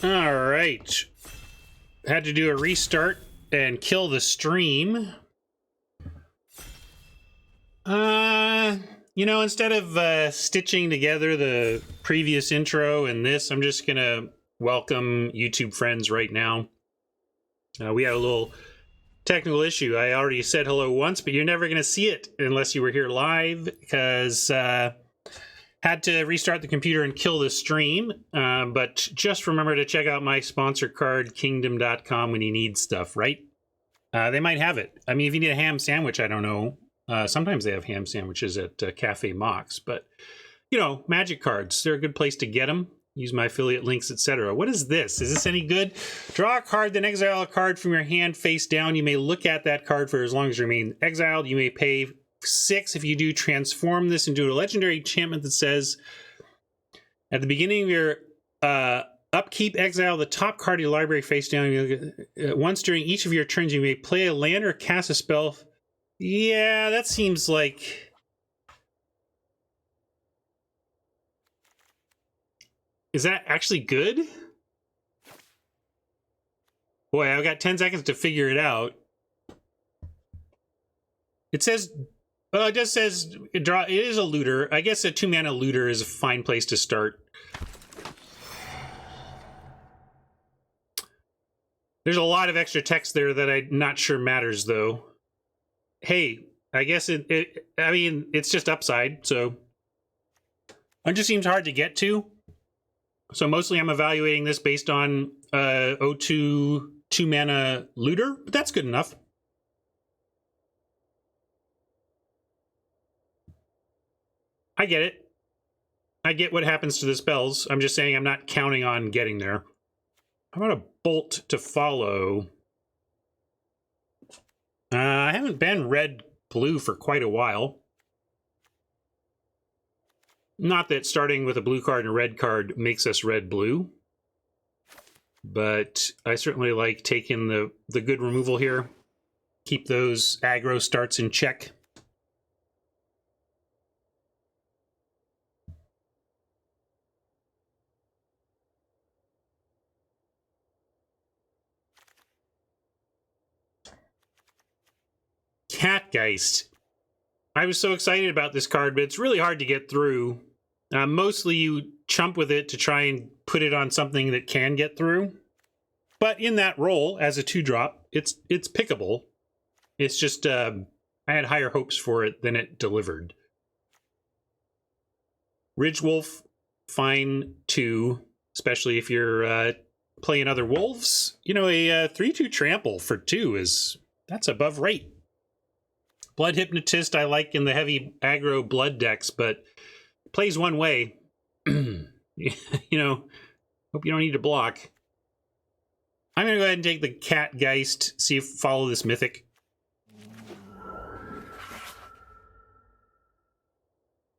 All right. Had to do a restart and kill the stream. You know, instead of stitching together the previous intro and this, I'm just gonna welcome YouTube friends right now. We had a little technical issue. I already said hello once, but you're never gonna see it unless you were here live, because had to restart the computer and kill the stream. But just remember to check out my sponsor card, kingdom.com, when you need stuff, right? They might have it. I mean, if you need a ham sandwich, I don't know. Sometimes they have ham sandwiches at Cafe Mox, but you know, Magic cards, they're a good place to get them. Use my affiliate links, etc. What is this? Is this any good? Draw a card, then exile a card from your hand face down. You may look at that card for as long as you remain exiled. You may pay 6 if you do. Transform this into a legendary enchantment that says, at the beginning of your upkeep, exile the top card of your library face down. Once during each of your turns, you may play a land or cast a spell. Yeah, that seems like... Is that actually good? Boy, I've got 10 seconds to figure it out. It says... Well, it just says it is a looter. I guess a 2-mana looter is a fine place to start. There's a lot of extra text there that I'm not sure matters, though. Hey, I guess I mean, it's just upside, so it just seems hard to get to. So mostly I'm evaluating this based on O2 2-mana looter, but that's good enough. I get it. I get what happens to the spells. I'm just saying I'm not counting on getting there. How about a bolt to follow? I haven't been red-blue for quite a while. Not that starting with a blue card and a red card makes us red-blue, but I certainly like taking the good removal here. Keep those aggro starts in check. Catgeist. I was so excited about this card, but it's really hard to get through. Mostly you chump with it to try and put it on something that can get through. But in that role, as a 2-drop, it's pickable. It's just, I had higher hopes for it than it delivered. Ridgewolf, fine too, especially if you're playing other wolves. You know, a 3/2 trample for 2 that's above rate. Blood Hypnotist I like in the heavy aggro blood decks, but it plays one way. You know, hope you don't need to block. I'm going to go ahead and take the Catgeist, see if follow this Mythic.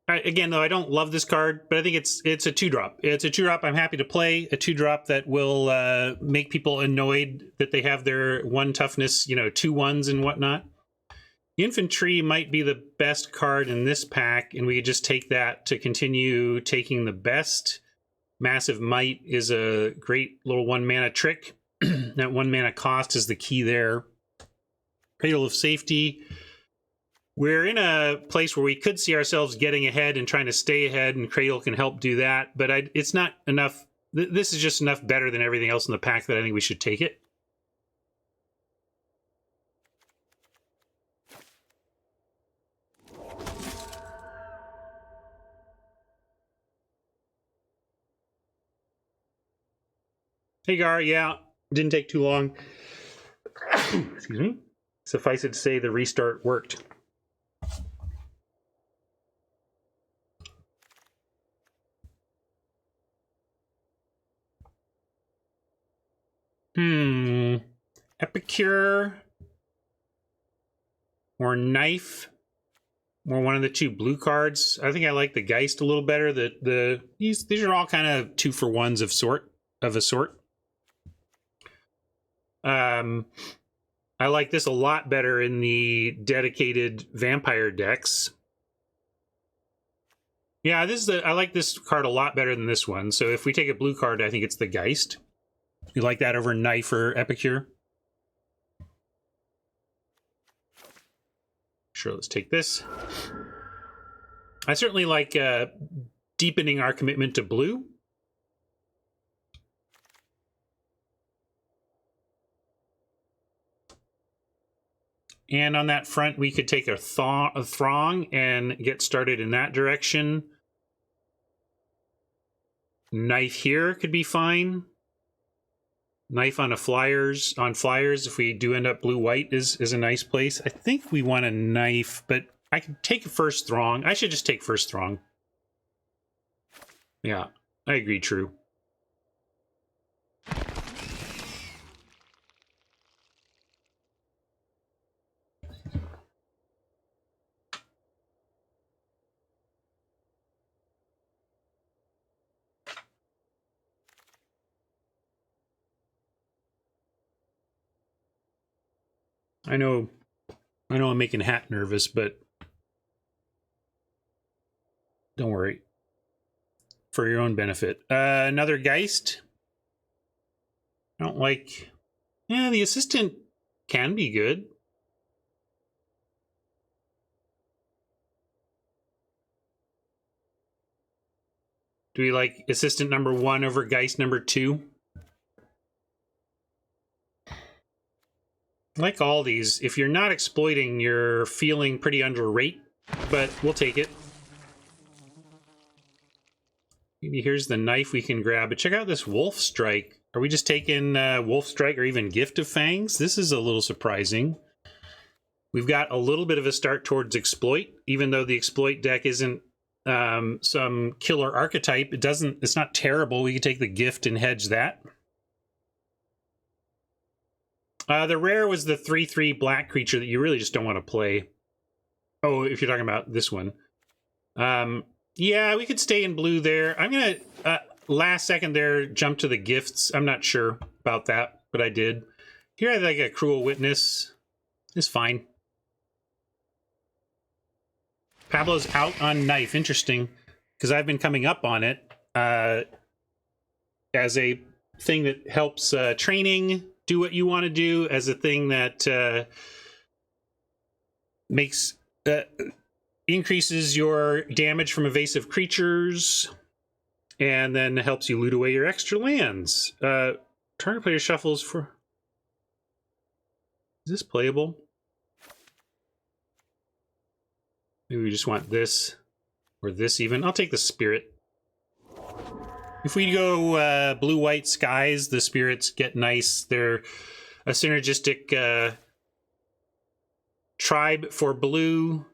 Again, though, I don't love this card, but I think it's a 2-drop. It's a 2-drop I'm happy to play, a 2-drop that will make people annoyed that they have their 1 toughness, you know, 2 1s and whatnot. Infantry might be the best card in this pack, and we could just take that to continue taking the best. Massive Might is a great little 1-mana trick. That 1-mana cost is the key there. Cradle of Safety. We're in a place where we could see ourselves getting ahead and trying to stay ahead, and Cradle can help do that, but it's not enough. This is just enough better than everything else in the pack that I think we should take it. Hey, Gar, yeah, didn't take too long. Excuse me. Suffice it to say, the restart worked. Epicure or Knife, or one of the 2 blue cards. I think I like the Geist a little better. These are all kind of 2-for-1s of a sort. I like this a lot better in the dedicated vampire decks. Yeah, I like this card a lot better than this one. So if we take a blue card, I think it's the Geist. You like that over knife or epicure? Sure, let's take this. I certainly like deepening our commitment to blue. And on that front, we could take a Throng and get started in that direction. Knife here could be fine. Knife on flyers, if we do end up blue-white is a nice place. I think we want a knife, but I can take first Throng. I should just take first Throng. Yeah, I agree, true. I know I'm making Hat nervous, but don't worry. For your own benefit. Another Geist. I don't like... Yeah, the assistant can be good. Do we like assistant number 1 over Geist number 2? Like all these, if you're not exploiting, you're feeling pretty underrate, but we'll take it. Maybe here's the knife we can grab, but check out this Wolf Strike. Are we just taking Wolf Strike or even Gift of Fangs? This is a little surprising. We've got a little bit of a start towards exploit, even though the exploit deck isn't some killer archetype. It's not terrible. We could take the gift and hedge that. The rare was the 3/3 black creature that you really just don't want to play. Oh, if you're talking about this one. Yeah, we could stay in blue there. I'm going to, last second there, jump to the gifts. I'm not sure about that, but I did. Here I have like a Cruel Witness. It's fine. Pablo's out on knife. Interesting, because I've been coming up on it as a thing that helps training do what you want to do, as a thing that makes increases your damage from evasive creatures, and then helps you loot away your extra lands. Target player shuffles for... Is this playable? Maybe we just want this, or this even. I'll take the Spirit. If we go blue-white skies, the Spirits get nice. They're a synergistic tribe for blue.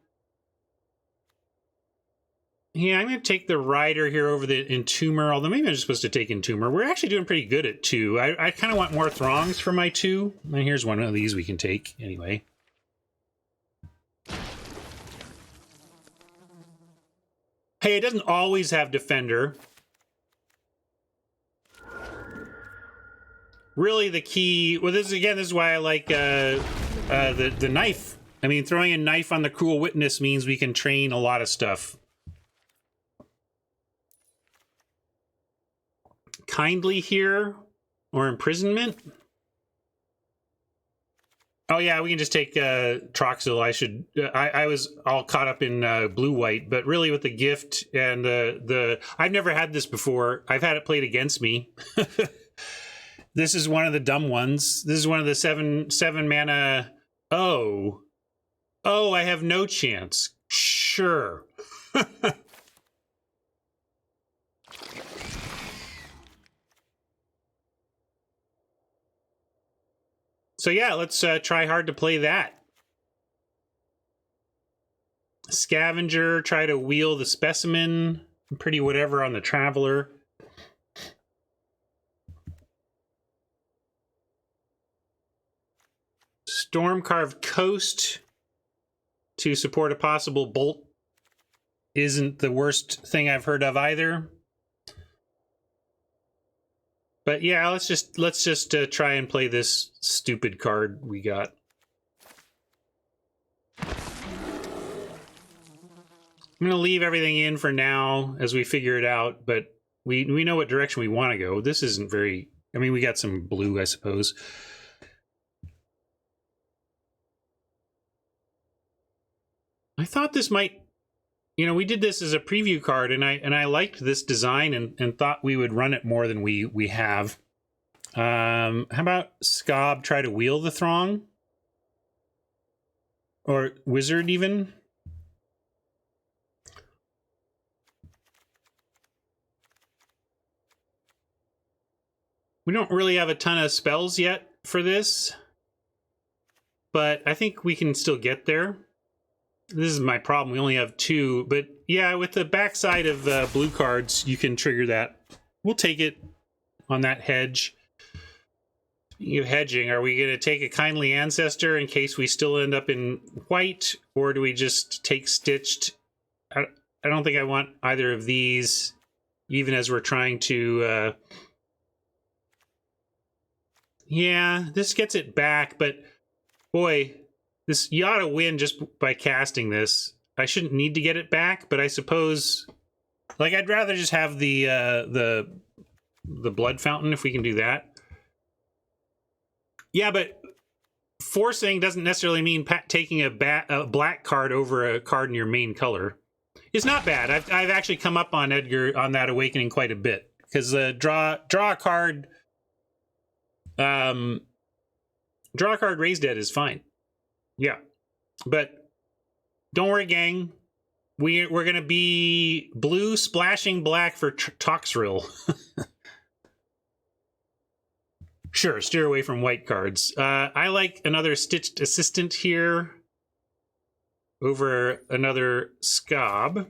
Yeah, I'm going to take the Rider here over the Entomber, although maybe I'm just supposed to take Entomber. We're actually doing pretty good at 2. I kind of want more Throngs for my 2. And here's one of these we can take anyway. Hey, it doesn't always have Defender. Really, the key... Well, this is why I like the knife. I mean, throwing a knife on the Cruel Witness means we can train a lot of stuff. Kindly here, or Imprisonment. Oh yeah, we can just take Troxel. I was all caught up in blue-white, but really with the gift and the I've never had this before. I've had it played against me. This is one of the dumb ones. This is one of the seven mana. Oh, I have no chance. Sure. So yeah, let's try hard to play that. Scavenger, try to wheel the Specimen. Pretty whatever on the Traveler. Stormcarved Coast to support a possible bolt isn't the worst thing I've heard of either. But yeah, let's just try and play this stupid card we got. I'm gonna leave everything in for now as we figure it out, but we know what direction we want to go. This isn't very I mean, we got some blue, I suppose. I thought this might, you know, we did this as a preview card, and I liked this design and thought we would run it more than we have. How about Scob try to wheel the Throng? Or Wizard, even? We don't really have a ton of spells yet for this, but I think we can still get there. This is my problem. We only have 2, but yeah, with the backside of blue cards, you can trigger that. We'll take it on that hedge. Speaking of hedging, are we going to take a Kindly Ancestor in case we still end up in white, or do we just take Stitched? I don't think I want either of these, even as we're trying to... Yeah, this gets it back, but boy, this you ought to win just by casting this. I shouldn't need to get it back, but I suppose, like, I'd rather just have the Blood Fountain if we can do that. Yeah, but forcing doesn't necessarily mean taking a black card over a card in your main color. It's not bad. I've actually come up on Edgar on that Awakening quite a bit, because draw a card. Draw a card, raise dead is fine. Yeah, but don't worry, gang. We're gonna be blue splashing black for Toxrill. Sure, steer away from white cards. I like another Stitched Assistant here over another Scob,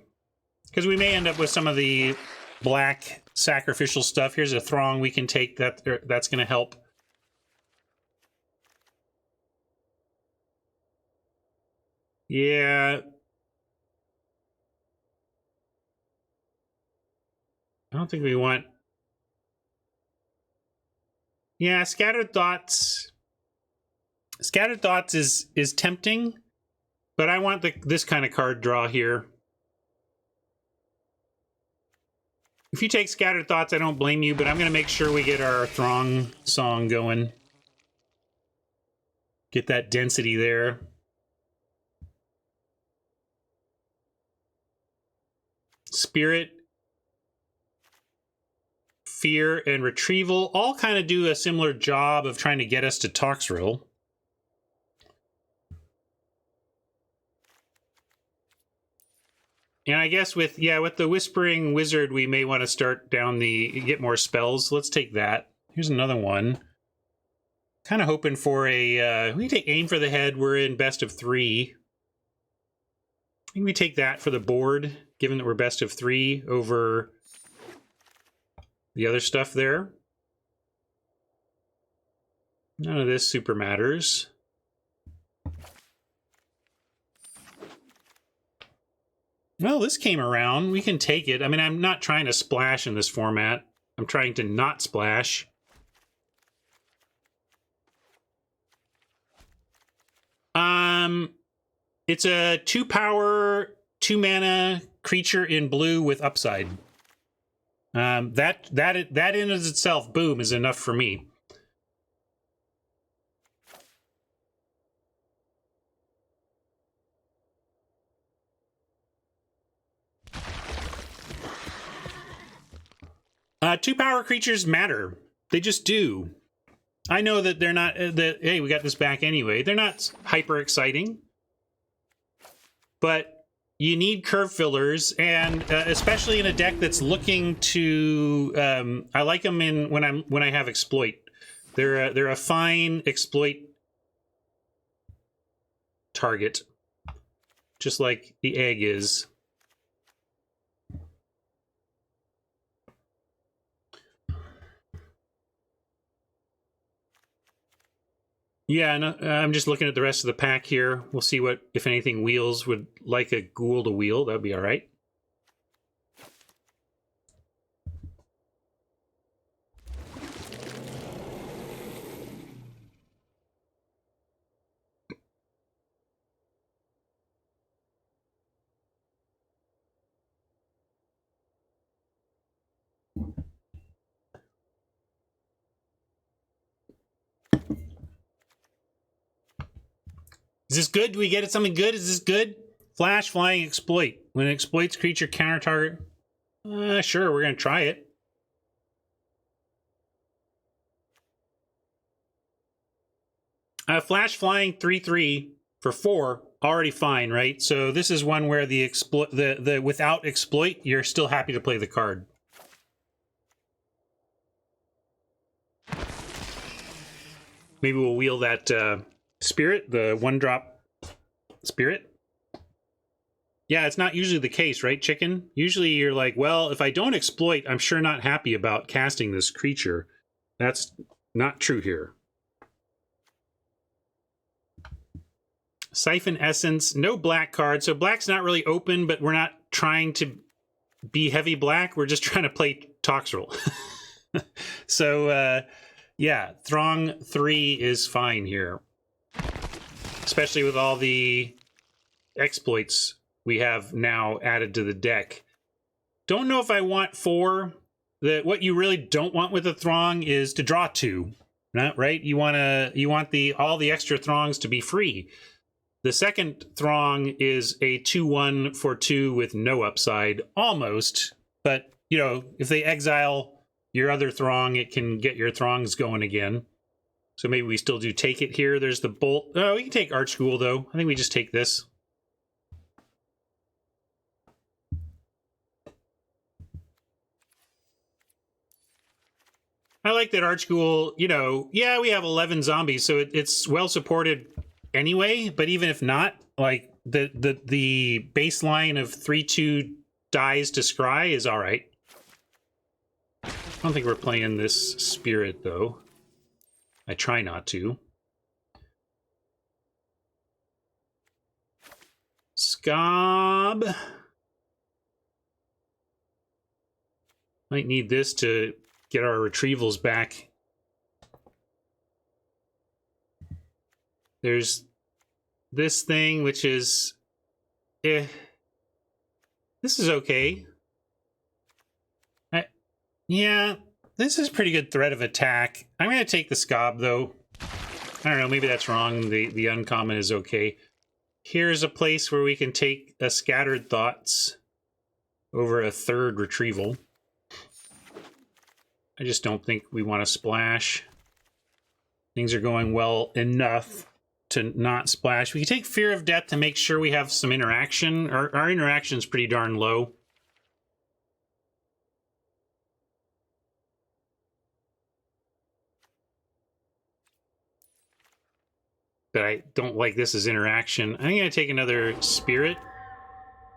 because we may end up with some of the black sacrificial stuff. Here's a Throng we can take that's going to help. Yeah. I don't think we want... Yeah, Scattered Thoughts. Scattered Thoughts is tempting, but I want this kind of card draw here. If you take Scattered Thoughts, I don't blame you, but I'm going to make sure we get our Throng song going. Get that density there. Spirit, Fear, and Retrieval all kind of do a similar job of trying to get us to Toxrill. And I guess with the Whispering Wizard, we may want to start down get more spells. Let's take that. Here's another one. Kind of hoping for a... we take Aim for the Head. We're in best of 3. I think we take that for the board, given that we're best of 3 over the other stuff there. None of this super matters. Well, this came around. We can take it. I mean, I'm not trying to splash in this format. I'm trying to not splash. It's a 2-power, 2-mana creature in blue with upside. That in as itself, boom, is enough for me. Two-power creatures matter. They just do. I know that they're not... hey, we got this back anyway. They're not hyper exciting. But you need curve fillers, and especially in a deck that's looking to... I like them when I have exploit. They're a fine exploit target. Just like the egg is. Yeah, and I'm just looking at the rest of the pack here. We'll see what, if anything, Wheels would like a ghoul to wheel. That'd be all right. Is this good? Do we get it something good? Is this good? Flash, flying, exploit. When it exploits creature counter target. Sure, we're going to try it. Flash, flying, 3/3 for 4. Already fine, right? So this is one where the without exploit, you're still happy to play the card. Maybe we'll wheel that spirit, the 1-drop spirit. Yeah, it's not usually the case, right, Chicken? Usually you're like, well, if I don't exploit, I'm sure not happy about casting this creature. That's not true here. Siphon Essence, no black card. So black's not really open, but we're not trying to be heavy black. We're just trying to play Toxrill. So, yeah, Throng 3 is fine here. Especially with all the exploits we have now added to the deck. Don't know if I want 4. What you really don't want with a Throng is to draw 2. Right? You want all the extra Throngs to be free. The second Throng is a 2/1 for 2 with no upside, almost. But, you know, if they exile your other Throng, it can get your Throngs going again. So maybe we still do take it here. There's the Bolt. Oh, we can take Arch School, though. I think we just take this. I like that Arch School, you know, yeah, we have 11 zombies, so it's well supported anyway, but even if not, like the baseline of 3/2 dies to scry is all right. I don't think we're playing this spirit though. I try not to. Scob. Might need this to get our retrievals back. There's this thing, which is, this is okay. Yeah, this is pretty good threat of attack. I'm going to take the Scob, though. I don't know, maybe that's wrong. The uncommon is okay. Here's a place where we can take a Scattered Thoughts over a 3rd retrieval. I just don't think we want to splash. Things are going well enough to not splash. We can take Fear of Death to make sure we have some interaction. Our interaction is pretty darn low. But I don't like this as interaction. I'm going to take another Spirit.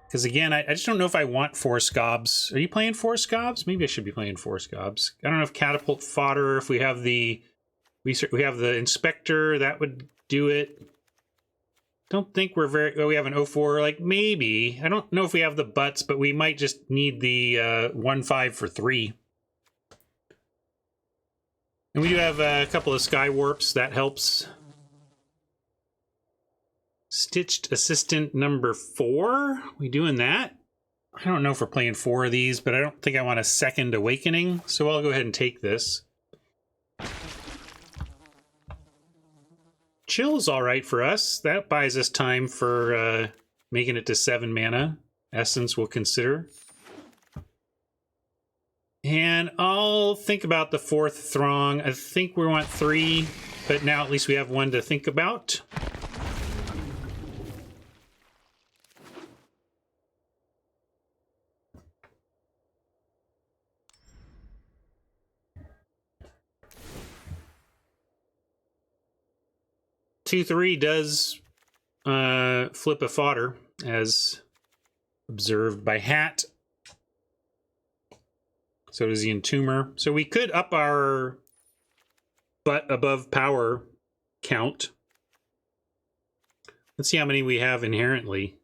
Because again, I just don't know if I want 4 Scobs. Are you playing 4 Scobs? Maybe I should be playing 4 Scobs. I don't know if Catapult Fodder, if we have the... We have the Inspector, that would do it. Don't think we're very... Oh, we have an 0/4. Like, maybe. I don't know if we have the butts, but we might just need the 1/5 for 3. And we do have a couple of Sky Warps. That helps. Stitched Assistant number 4. We doing that? I don't know if we're playing 4 of these, but I don't think I want a second Awakening, so I'll go ahead and take this. Chill's all right for us. That buys us time for making it to 7 mana. Essence we'll consider. And I'll think about the 4th Throng. I think we want 3, but now at least we have 1 to think about. Two 3 does flip a fodder, as observed by Hat. So does the Entomber. So we could up our butt above power count. Let's see how many we have inherently.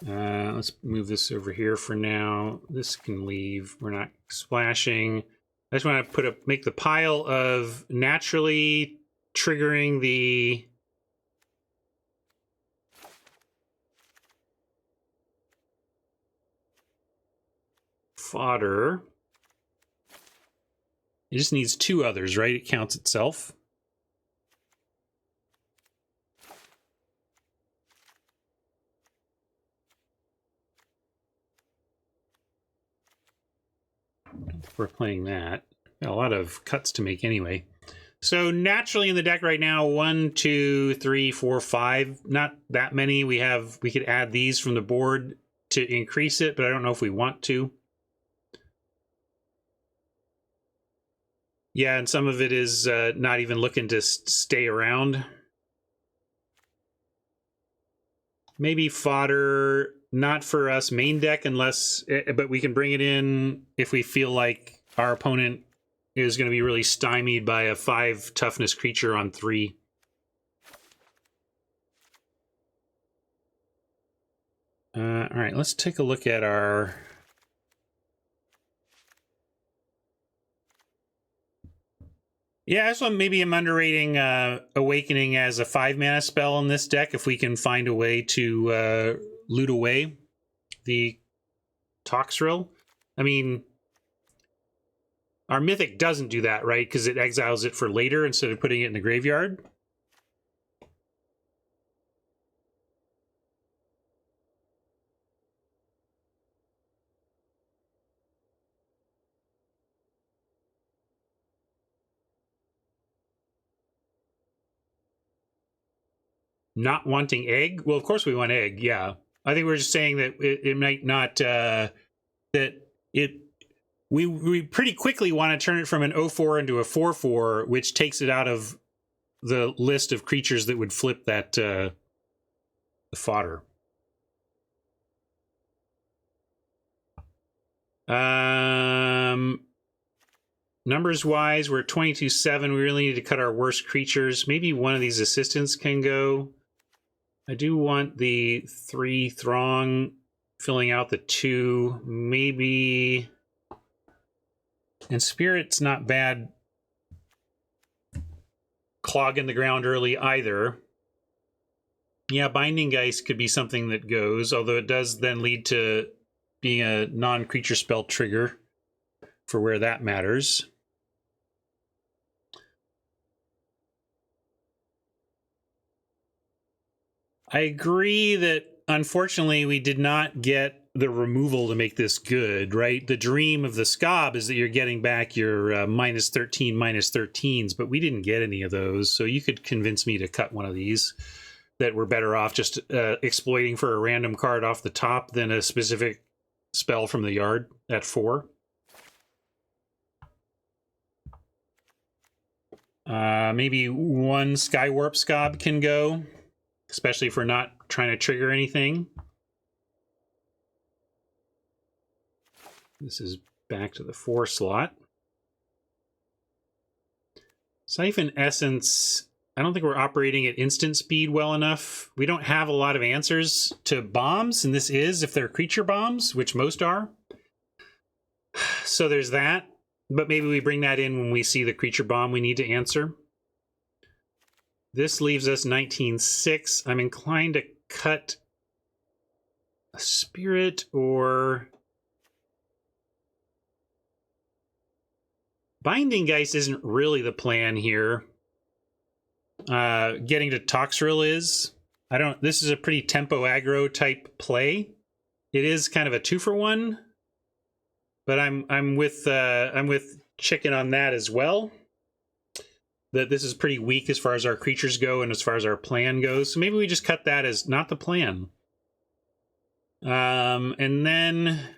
Let's move this over here for now. This can leave. We're not splashing. I just want to make the pile of naturally triggering the fodder. It just needs 2 others, right? It counts itself. We're playing that. Got a lot of cuts to make anyway. So naturally in the deck right now, 1, 2, 3, 4, 5. Not that many. We could add these from the board to increase it, but I don't know if we want to. Yeah, and some of it is not even looking to stay around. Maybe fodder, not for us main deck unless, but we can bring it in if we feel like our opponent is going to be really stymied by a 5 toughness creature on 3. All right, let's take a look at our... Yeah, so maybe I'm underrating Awakening as a 5-mana spell in this deck if we can find a way to loot away the Toxrill. I mean, our Mythic doesn't do that, right? Because it exiles it for later instead of putting it in the graveyard. Not wanting egg? Well, of course we want egg, yeah. I think we're just saying that it might not... We pretty quickly want to turn it from an 0/4 into a 4/4, which takes it out of the list of creatures that would flip that fodder. Numbers wise, we're 22-7. We really need to cut our worst creatures. Maybe one of these assistants can go. I do want the 3 Throng filling out the 2. Maybe... And Spirit's not bad clogging the ground early either. Yeah, Binding Geist could be something that goes, although it does then lead to being a non-creature spell trigger for where that matters. I agree that unfortunately we did not get the removal to make this good, right? The dream of the Scob is that you're getting back your -13, -13s, but we didn't get any of those. So you could convince me to cut one of these, that we're better off just exploiting for a random card off the top than a specific spell from the yard at 4. Maybe 1 Skywarp Scob can go, especially if we're not trying to trigger anything. This is back to the 4 slot. Siphon Essence, I don't think we're operating at instant speed well enough. We don't have a lot of answers to bombs, and this is if they're creature bombs, which most are. So there's that, but maybe we bring that in when we see the creature bomb we need to answer. This leaves us 19-6. I'm inclined to cut a Spirit or... Binding Geist isn't really the plan here. Getting to Toxrill is. This is a pretty tempo aggro type play. It is kind of a 2-for-1, but I'm with Chicken on that as well. That this is pretty weak as far as our creatures go and as far as our plan goes. So maybe we just cut that as not the plan. And then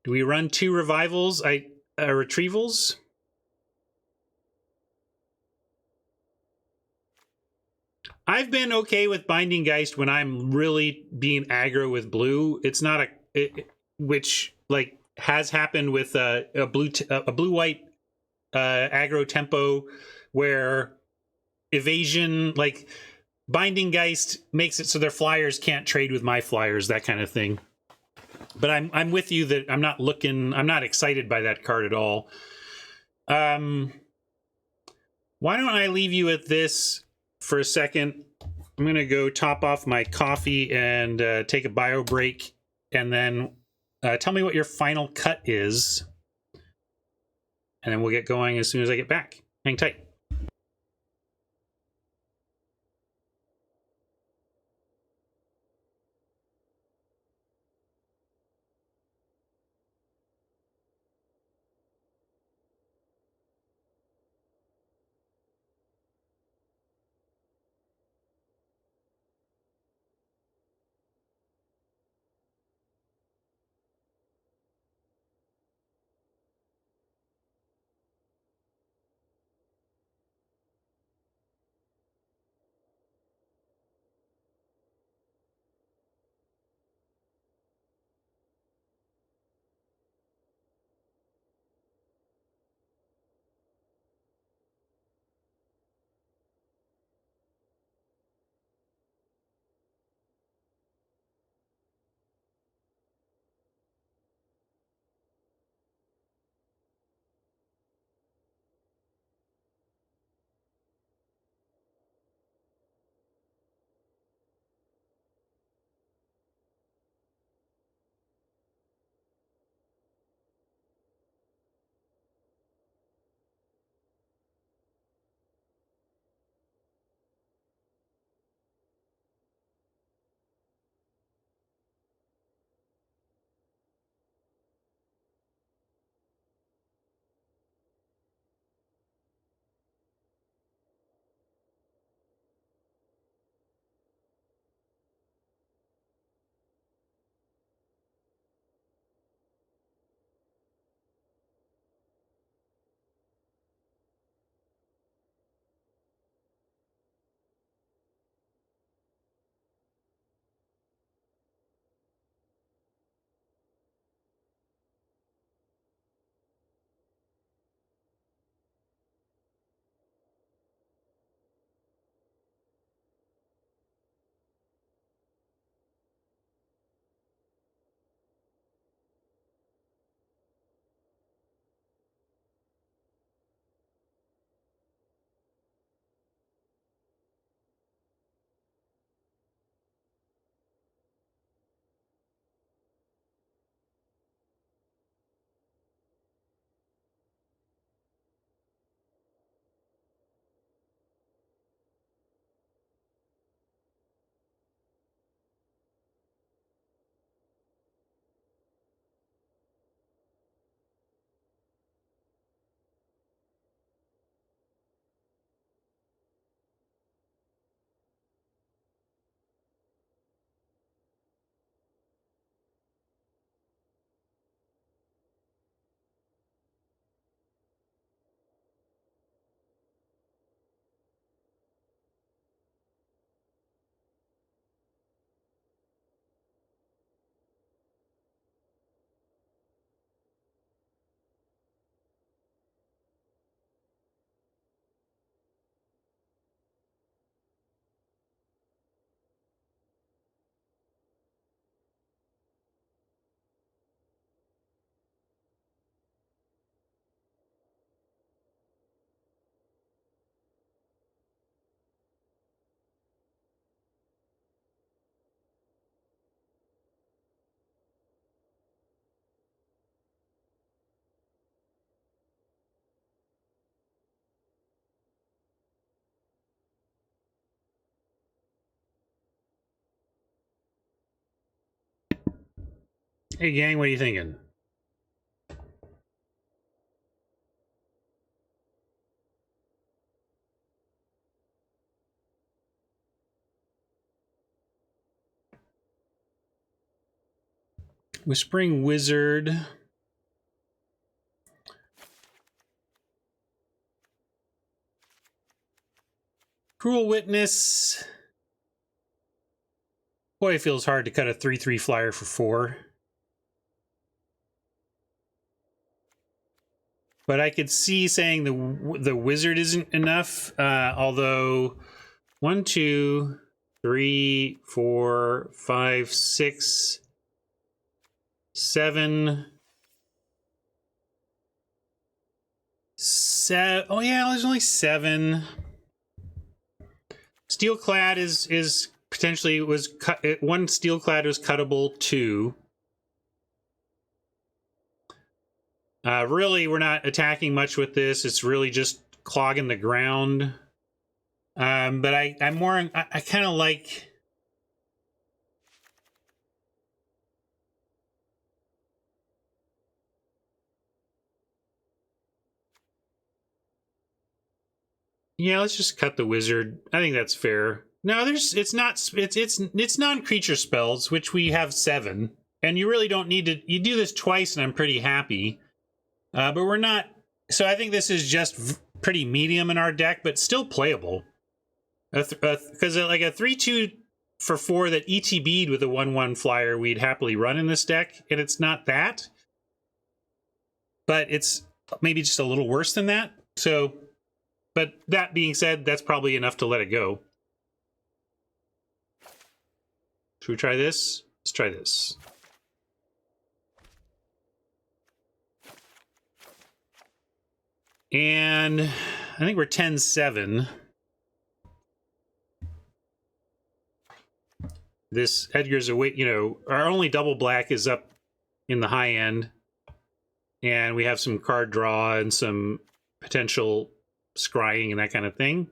do we run 2 revivals? Retrievals? I've been okay with Binding Geist when I'm really being aggro with blue. It's not which like has happened with a blue-white aggro tempo where evasion, like Binding Geist makes it so their flyers can't trade with my flyers, that kind of thing. But I'm with you that I'm not excited by that card at all. Why don't I leave you at this for a second? I'm going to go top off my coffee and take a bio break, and then tell me what your final cut is. and then we'll get going as soon as I get back. Hang tight. Hey, gang, what are you thinking? Whispering Wizard. Cruel Witness. Boy, it feels hard to cut a 3/3 flyer for 4. But I could see saying the wizard isn't enough. Although 1, 2, 3, 4, 5, 6, 7. Oh yeah, there's only 7. Steelclad is potentially was cut. 1 Steelclad was cuttable. 2. Really, we're not attacking much with this. It's really just clogging the ground. But I kind of like... Yeah, let's just cut the wizard. I think that's fair. No, it's non-creature spells, which we have 7. And you really don't need to... You do this twice and I'm pretty happy. But we're not... So I think this is just pretty medium in our deck, but still playable. Because like a 3/2 for 4 that ETB'd with a 1/1 flyer, we'd happily run in this deck, and it's not that. But it's maybe just a little worse than that. So, but that being said, that's probably enough to let it go. Should we try this? Let's try this. And I think we're 10-7. This Edgar's away, you know, our only double black is up in the high end. And we have some card draw and some potential scrying and that kind of thing.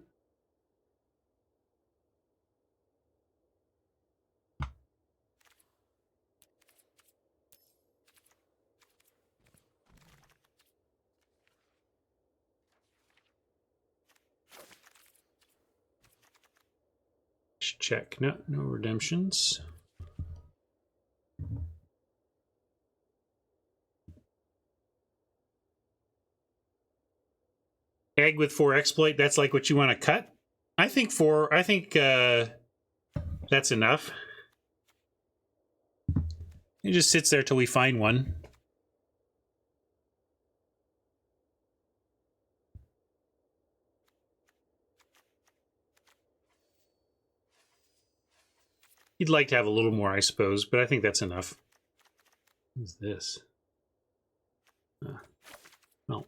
Check. No redemptions. Egg with 4 exploit. That's like what you want to cut. I think that's enough. It just sits there till we find one. You'd like to have a little more, I suppose, but I think that's enough. What is this? Well.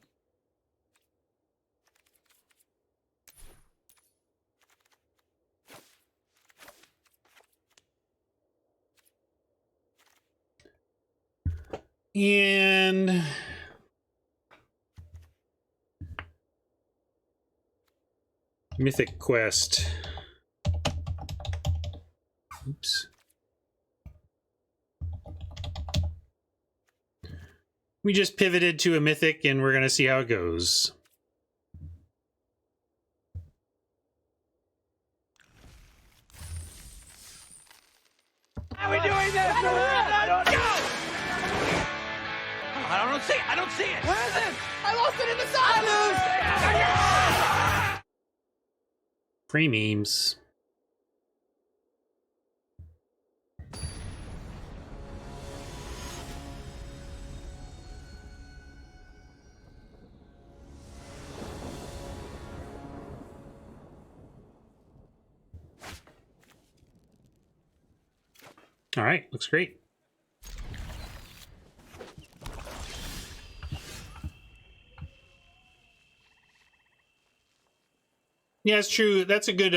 And Mythic Quest. Oops. We just pivoted to a Mythic and we're going to see how it goes. How are we doing this? I don't know. I don't see it. I don't see it. Where is it? I lost it in the side. I lose. Free memes. All right, looks great. Yeah, it's true. That's a good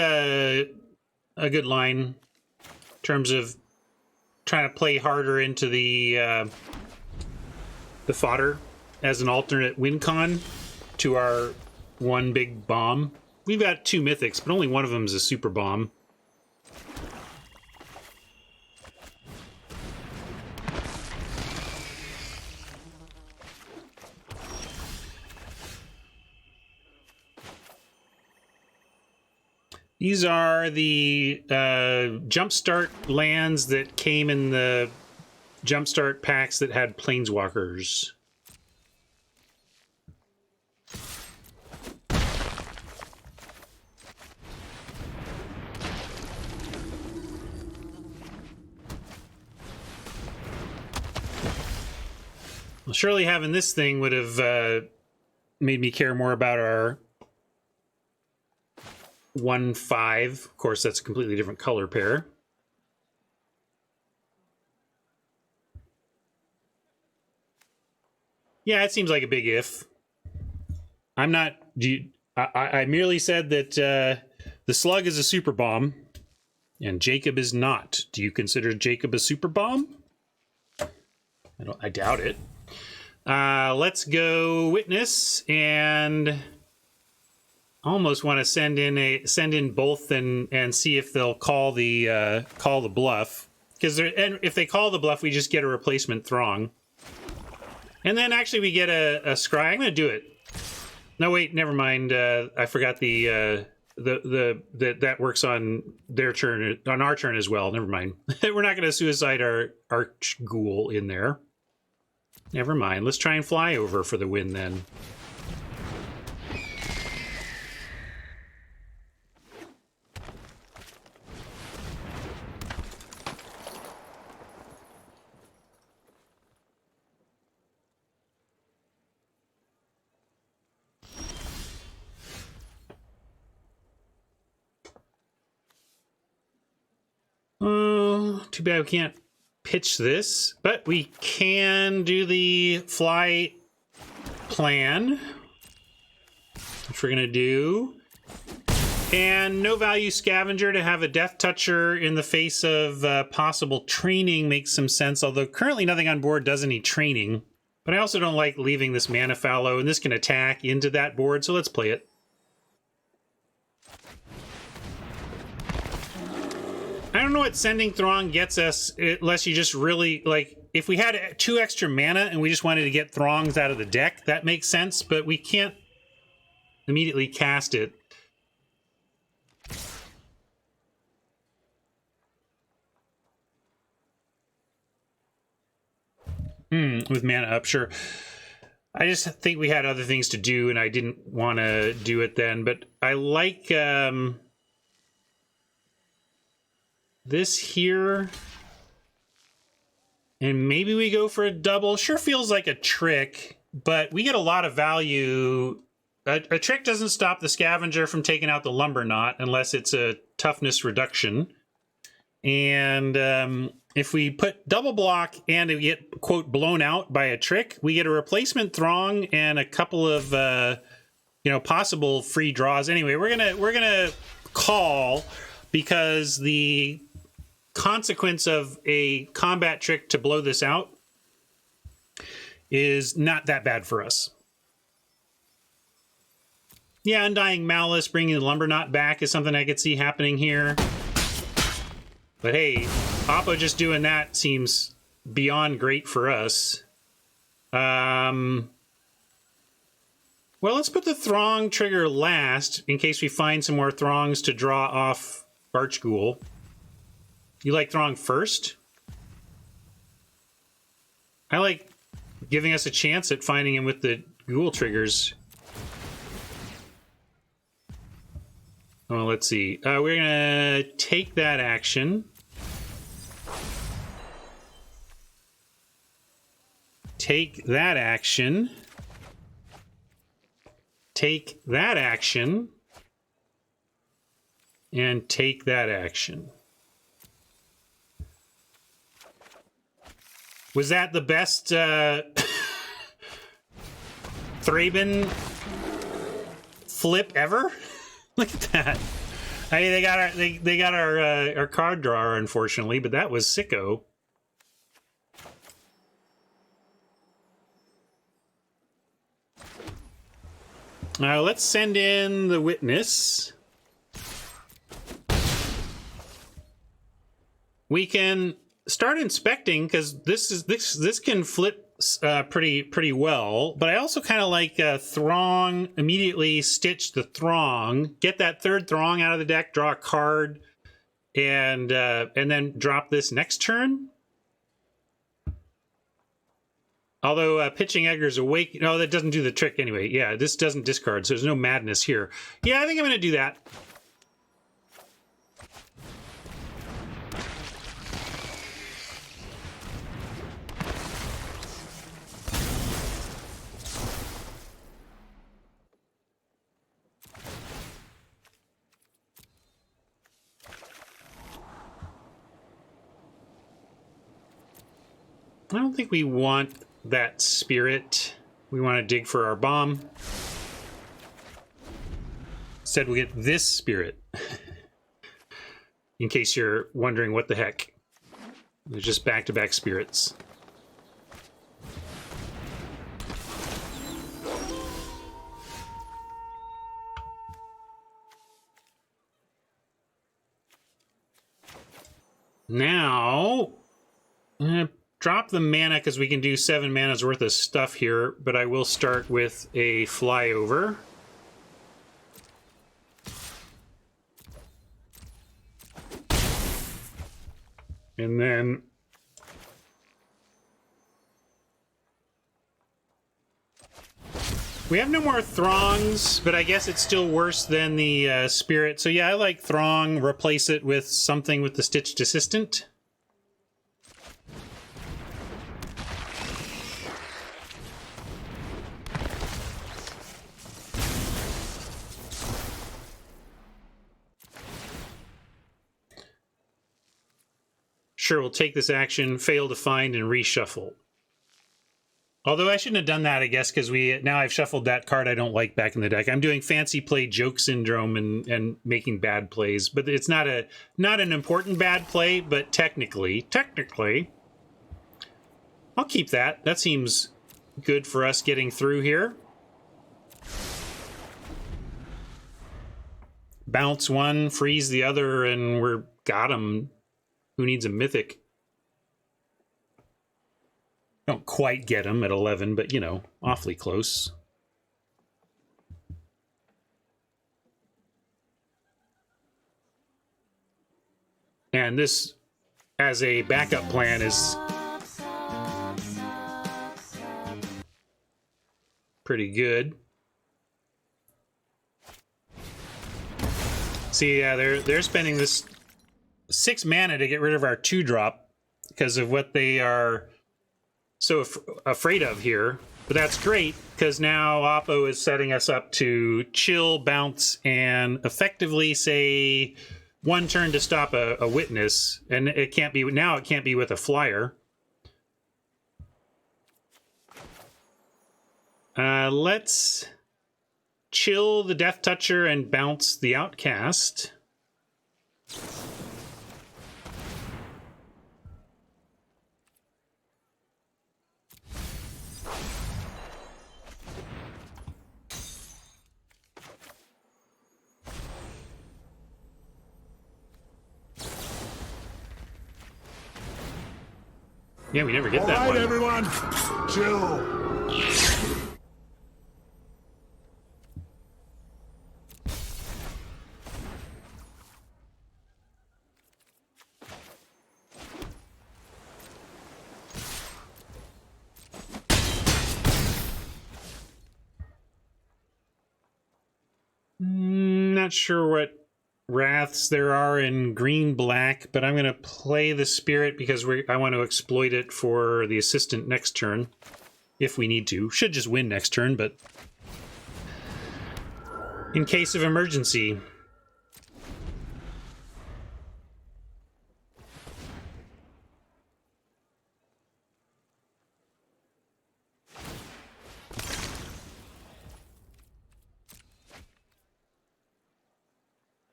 line in terms of trying to play harder into the fodder as an alternate win con to our one big bomb. We've got 2 mythics, but only one of them is a super bomb. These are the Jumpstart lands that came in the Jumpstart packs that had Planeswalkers. Well, surely having this thing would have made me care more about our 1/5. Of course, that's a completely different color pair. Yeah, it seems like a big if. I'm not... I merely said that the Slug is a super bomb, and Jacob is not. Do you consider Jacob a super bomb? I doubt it. Let's go Witness, and almost want to send in both and see if they'll call the bluff, because if they call the bluff, we just get a replacement Throng, and then actually we get a Scry. I'm going to do it. No, wait, never mind. I forgot that works on their turn, on our turn as well. Never mind. We're not going to suicide our Arch Ghoul in there. Never mind. Let's try and fly over for the win then. Oh, too bad we can't pitch this, but we can do the fly plan, which we're gonna do. And no value scavenger to have a Death Toucher in the face of possible training makes some sense, although currently nothing on board does any training. But I also don't like leaving this mana fallow, and this can attack into that board, so let's play it. I don't know what sending Throng gets us, unless you just really, like, if we had 2 extra mana and we just wanted to get Throngs out of the deck, that makes sense, but we can't immediately cast it. With mana up, sure. I just think we had other things to do and I didn't want to do it then, but I like... this here, and maybe we go for a double. Sure feels like a trick, but we get a lot of value. A trick doesn't stop the scavenger from taking out the lumber knot unless it's a toughness reduction. And if we put double block and we get, quote, blown out by a trick, we get a replacement Throng and a couple of possible free draws. Anyway, we're gonna call, because the consequence of a combat trick to blow this out is not that bad for us. Yeah, Undying Malice, bringing the lumber knot back is something I could see happening here. But hey, Oppo just doing that seems beyond great for us. Well, let's put the Throng trigger last in case we find some more Throngs to draw off Arch Ghoul. You like Throng first? I like giving us a chance at finding him with the Ghoul triggers. Oh, let's see. We're gonna take that action. Take that action. Take that action. And take that action. Was that the best Thraben flip ever? Look at that. I mean, they got our card drawer, unfortunately, but that was sicko. Let's send in the Witness. We can start inspecting, because this can flip pretty well, but I also kind of like Throng. Immediately stitch the Throng, get that third Throng out of the deck, draw a card, and then drop this next turn. Although pitching Edgar's Awake, no, that doesn't do the trick anyway. Yeah, this doesn't discard, so there's no madness here. Yeah, I think I'm going to do that. I don't think we want that spirit. We want to dig for our bomb. Instead, we'll get this spirit. In case you're wondering what the heck. There's just back-to-back spirits. Now, I'm gonna drop the mana because we can do 7 mana's worth of stuff here, but I will start with a flyover. And then we have no more Throngs, but I guess it's still worse than the Spirit. So yeah, I like Throng, replace it with something with the Stitched Assistant. Sure, we'll take this action, fail to find, and reshuffle. Although I shouldn't have done that, I guess, because now I've shuffled that card I don't like back in the deck. I'm doing fancy play joke syndrome and making bad plays, but it's not an important bad play. But technically, I'll keep that. That seems good for us getting through here. Bounce one, freeze the other, and we're got him. Who needs a Mythic? Don't quite get him at 11, but, you know, awfully close. And this, as a backup plan, is pretty good. See, yeah, they're spending this 6 mana to get rid of our 2-drop because of what they are so afraid of here. But that's great, because now Oppo is setting us up to chill, bounce, and effectively say 1 turn to stop a witness. And it can't be now. It can't be with a flyer. Let's chill the Death Toucher and bounce the Outcast. Yeah, we never get that one. All right, everyone, chill. Not sure what Wraths there are in green-black, but I'm going to play the Spirit because I want to exploit it for the Assistant next turn, if we need to. Should just win next turn, but in case of emergency.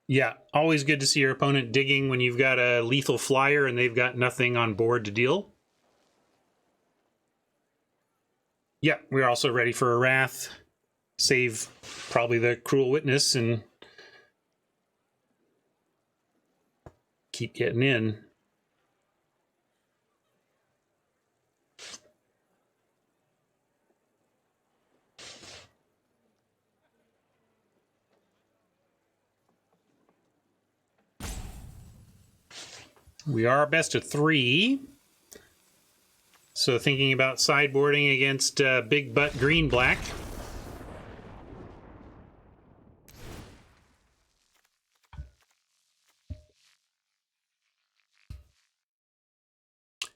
Yeah, always good to see your opponent digging when you've got a lethal flyer and they've got nothing on board to deal. Yeah, we're also ready for a Wrath. Save probably the Cruel Witness and keep getting in. We are best of 3. So thinking about sideboarding against Big Butt Green-Black.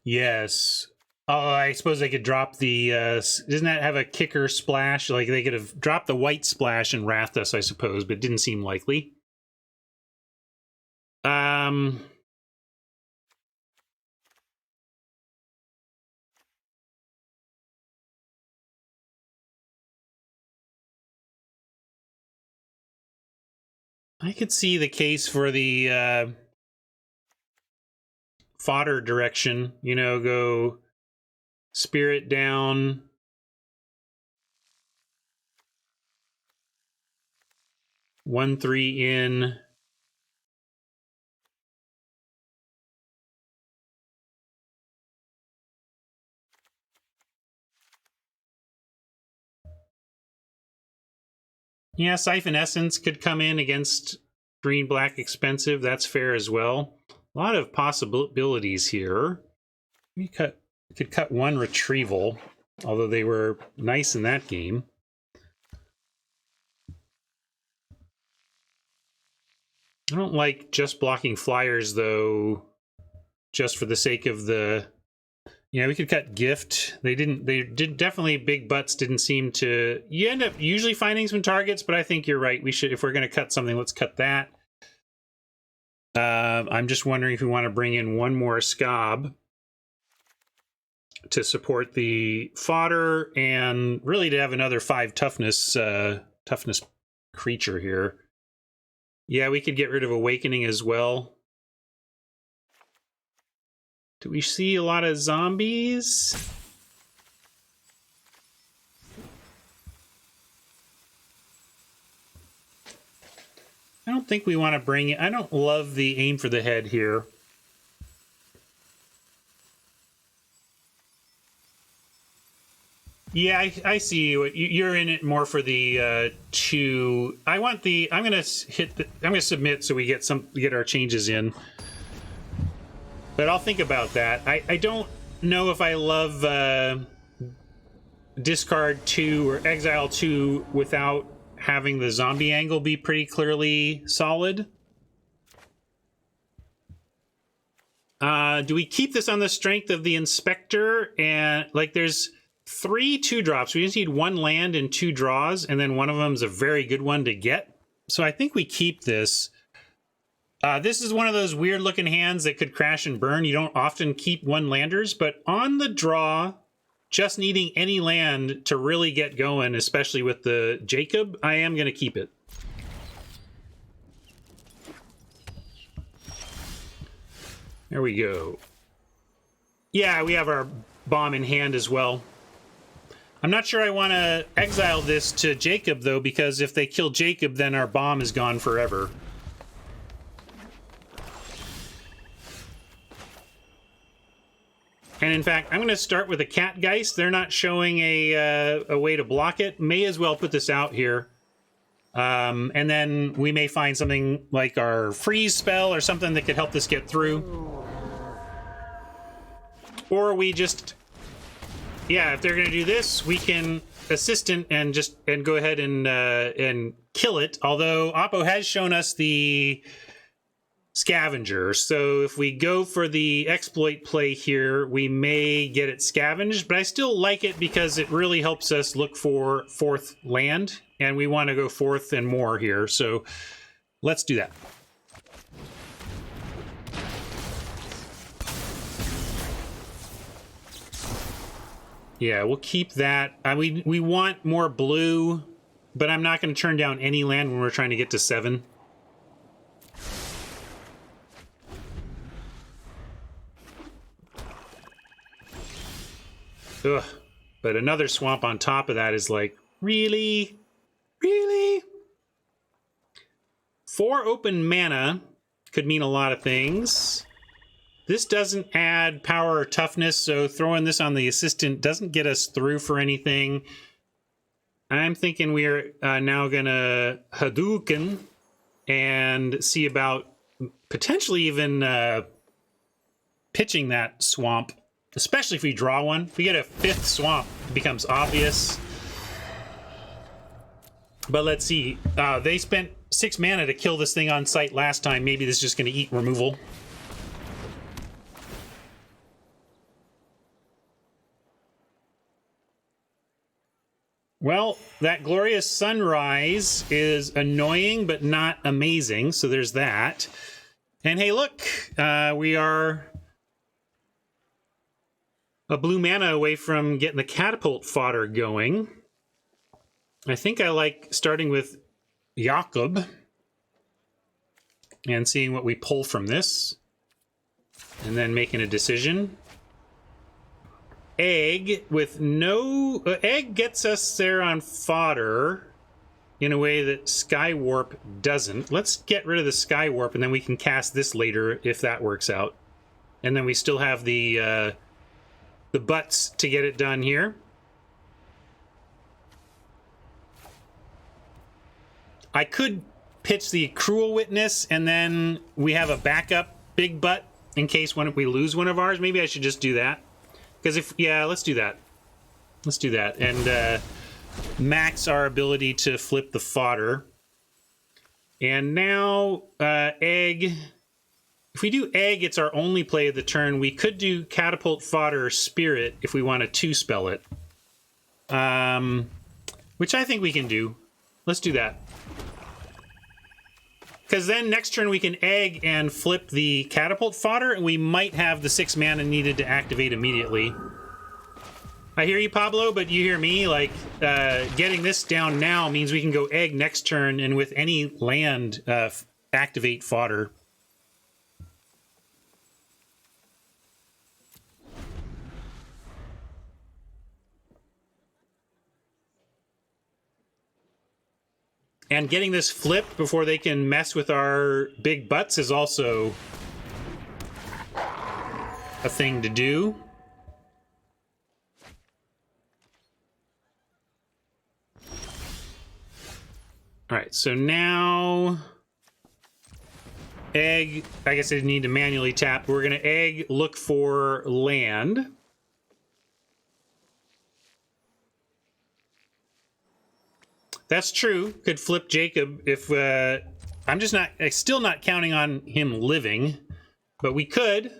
Yes. Oh, I suppose they could drop the... doesn't that have a kicker splash? Like, they could have dropped the white splash and wrathed us, I suppose, but it didn't seem likely. I could see the case for the fodder direction. You know, go Spirit down. One, 3 in. Yeah, Siphon Essence could come in against green-black expensive. That's fair as well. A lot of possibilities here. We could cut one Retrieval, although they were nice in that game. I don't like just blocking flyers, though, just for the sake of the... Yeah, we could cut Gift. They did definitely, big butts didn't seem to... You end up usually finding some targets, but I think you're right. We should, if we're going to cut something, let's cut that. I'm just wondering if we want to bring in one more Scob to support the fodder, and really to have another 5 toughness creature here. Yeah, we could get rid of Awakening as well. Do we see a lot of zombies? I don't think we want to bring it. I don't love the aim for the head here. Yeah, I see what you're in it more for the 2. I want the. I'm gonna submit so we get our changes in. But I'll think about that. I don't know if I love discard 2 or exile 2 without having the zombie angle be pretty clearly solid. Do we keep this on the strength of the Inspector? And like, there's 3 2-drops. We just need 1 land and 2 draws, and then one of them is a very good one to get. So I think we keep this. This is one of those weird looking hands that could crash and burn. You don't often keep 1-landers, but on the draw, just needing any land to really get going, especially with the Jacob, I am going to keep it. There we go. Yeah, we have our bomb in hand as well. I'm not sure I want to exile this to Jacob, though, because if they kill Jacob, then our bomb is gone forever. And in fact, I'm going to start with a Catgeist. They're not showing a way to block it. May as well put this out here. And then we may find something like our freeze spell or something that could help this get through. Or we just... Yeah, if they're going to do this, we can assistant and go ahead and kill it. Although Oppo has shown us the Scavenger, so if we go for the exploit play here, we may get it scavenged, but I still like it because it really helps us look for 4th land, and we want to go 4th and more here, so let's do that. Yeah, we'll keep that. We want more blue, but I'm not going to turn down any land when we're trying to get to 7. Ugh, but another swamp on top of that is like, really? Really? 4 open mana could mean a lot of things. This doesn't add power or toughness, so throwing this on the assistant doesn't get us through for anything. I'm thinking we're now gonna Hadouken and see about potentially even pitching that swamp. Especially if we draw one. If we get a 5th swamp, it becomes obvious. But let's see. They spent 6 mana to kill this thing on sight last time. Maybe this is just going to eat removal. Well, that Glorious Sunrise is annoying, but not amazing. So there's that. And hey, look. We are a blue mana away from getting the catapult fodder going. I think I like starting with Jakob and seeing what we pull from this, and then making a decision. Egg with no... Egg gets us there on fodder in a way that Skywarp doesn't. Let's get rid of the Skywarp, and then we can cast this later if that works out. And then we still have the butts to get it done here. I could pitch the Cruel Witness, and then we have a backup big butt in case we lose one of ours. Maybe I should just do that. Because let's do that. Let's do that. And max our ability to flip the fodder. And now, egg. If we do egg, it's our only play of the turn. We could do catapult, fodder, or spirit if we want to 2-spell it. Which I think we can do. Let's do that. Because then next turn we can egg and flip the catapult fodder, and we might have the 6 mana needed to activate immediately. I hear you, Pablo, but you hear me? Like, getting this down now means we can go egg next turn, and with any land, activate fodder. And getting this flipped before they can mess with our big butts is also a thing to do. All right, so now egg, I guess I need to manually tap. We're gonna egg, look for land. That's true. Could flip Jacob if I'm still not counting on him living, but we could.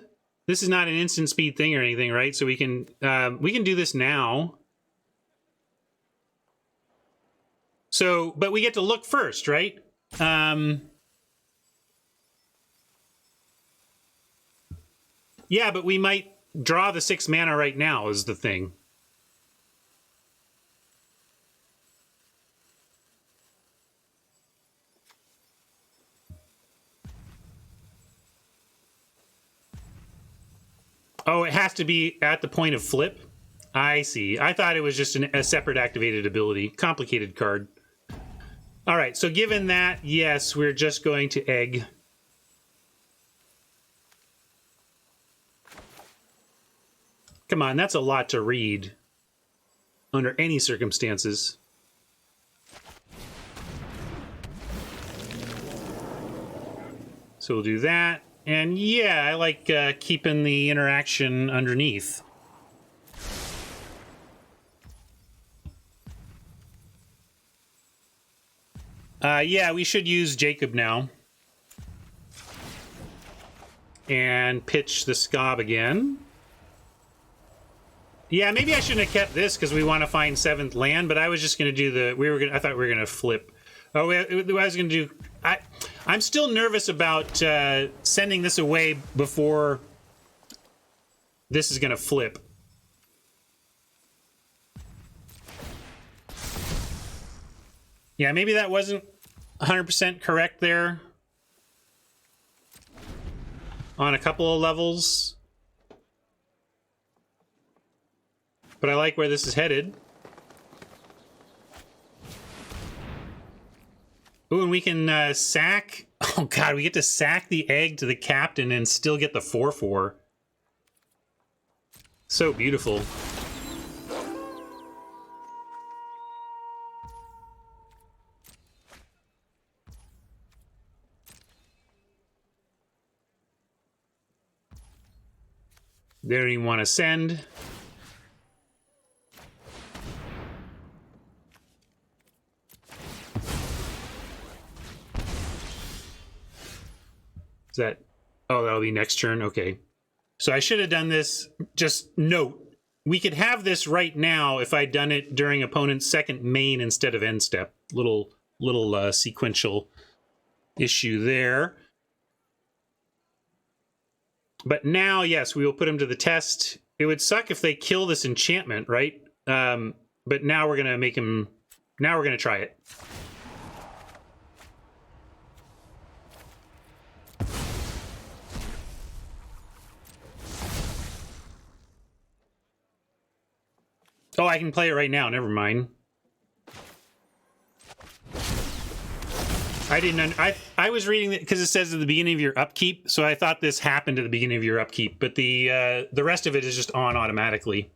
This is not an instant speed thing or anything, right? So we can do this now. So, but we get to look first, right? Yeah, but we might draw the 6 mana right now is the thing. Oh, it has to be at the point of flip? I see. I thought it was just a separate activated ability. Complicated card. All right, so given that, yes, we're just going to egg. Come on, that's a lot to read under any circumstances. So we'll do that. And yeah, I like keeping the interaction underneath. Yeah, we should use Jacob now. And pitch the Scob again. Yeah, maybe I shouldn't have kept this because we want to find 7th land, but I was just going to do the... I thought we were going to flip. Oh, I was going to do... I'm still nervous about sending this away before this is going to flip. Yeah, maybe that wasn't 100% correct there on a couple of levels. But I like where this is headed. Ooh, and we can sack... Oh, God, we get to sack the egg to the captain and still get the 4/4. So beautiful. They don't even want to send. Is that... Oh, that'll be next turn? Okay. So I should have done this. Just note, we could have this right now if I'd done it during opponent's second main instead of end step. Little sequential issue there. But now, yes, we will put them to the test. It would suck if they kill this enchantment, right? But now we're going to make him... Now we're going to try it. Oh, I can play it right now. Never mind. I didn't... I was reading it because it says at the beginning of your upkeep, so I thought this happened at the beginning of your upkeep, but the rest of it is just on automatically.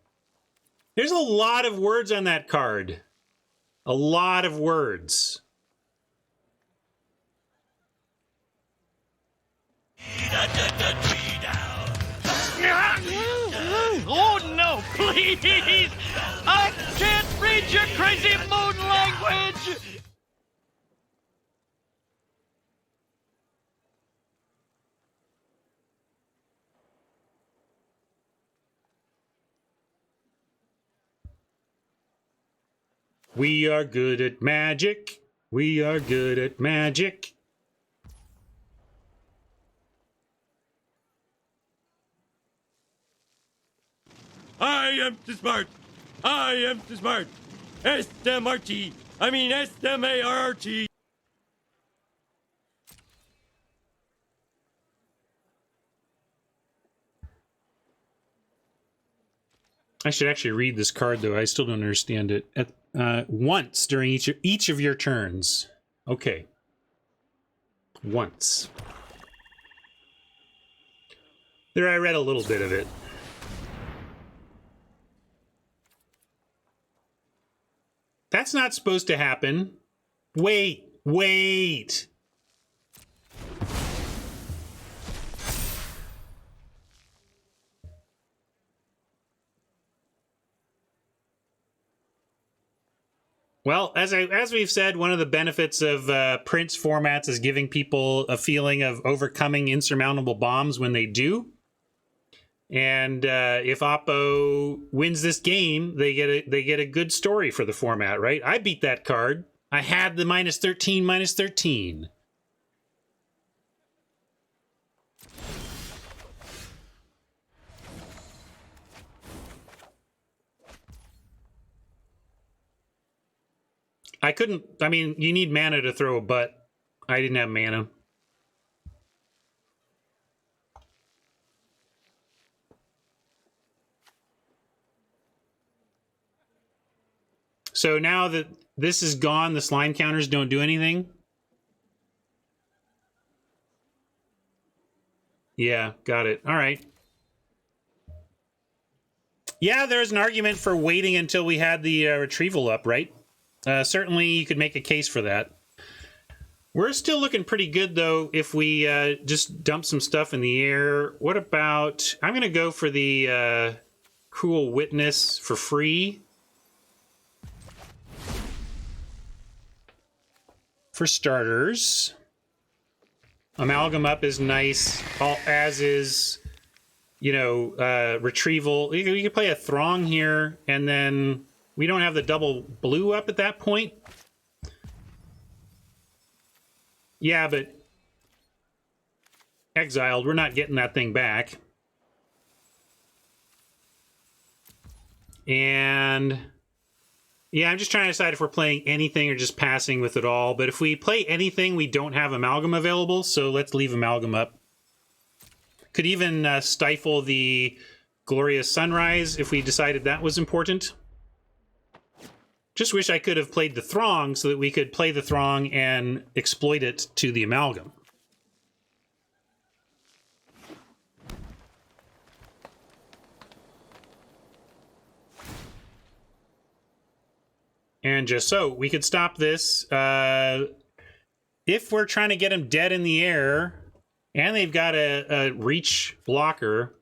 There's a lot of words on that card. A lot of words. please! I can't read your crazy moon language! We are good at magic. We are good at magic. I am too smart. I am too smart. S-M-R-T. I mean S-M-A-R-T. I should actually read this card, though. I still don't understand it. Once during each of your turns. Okay. Once. There, I read a little bit of it. That's not supposed to happen. Wait. Well, as we've said, one of the benefits of Prince formats is giving people a feeling of overcoming insurmountable bombs when they do. And if Oppo wins this game, they get a good story for the format, right? I beat that card. I had the -13. I couldn't. I mean, you need mana to throw a butt. I didn't have mana. So now that this is gone, the slime counters don't do anything? Yeah, got it. All right. Yeah, there's an argument for waiting until we had the retrieval up, right? Certainly you could make a case for that. We're still looking pretty good, though, if we just dump some stuff in the air. What about... I'm going to go for the Cruel Witness for free. For starters, Amalgam Up is nice, as is, Retrieval. You could play a Throng here, and then we don't have the double blue up at that point. Yeah, but Exiled, we're not getting that thing back. And... yeah, I'm just trying to decide if we're playing anything or just passing with it all. But if we play anything, we don't have Amalgam available, so let's leave Amalgam up. Could even stifle the Glorious Sunrise if we decided that was important. Just wish I could have played the Throng so that we could play the Throng and exploit it to the Amalgam. And just so, we could stop this. If we're trying to get them dead in the air, and they've got a reach blocker,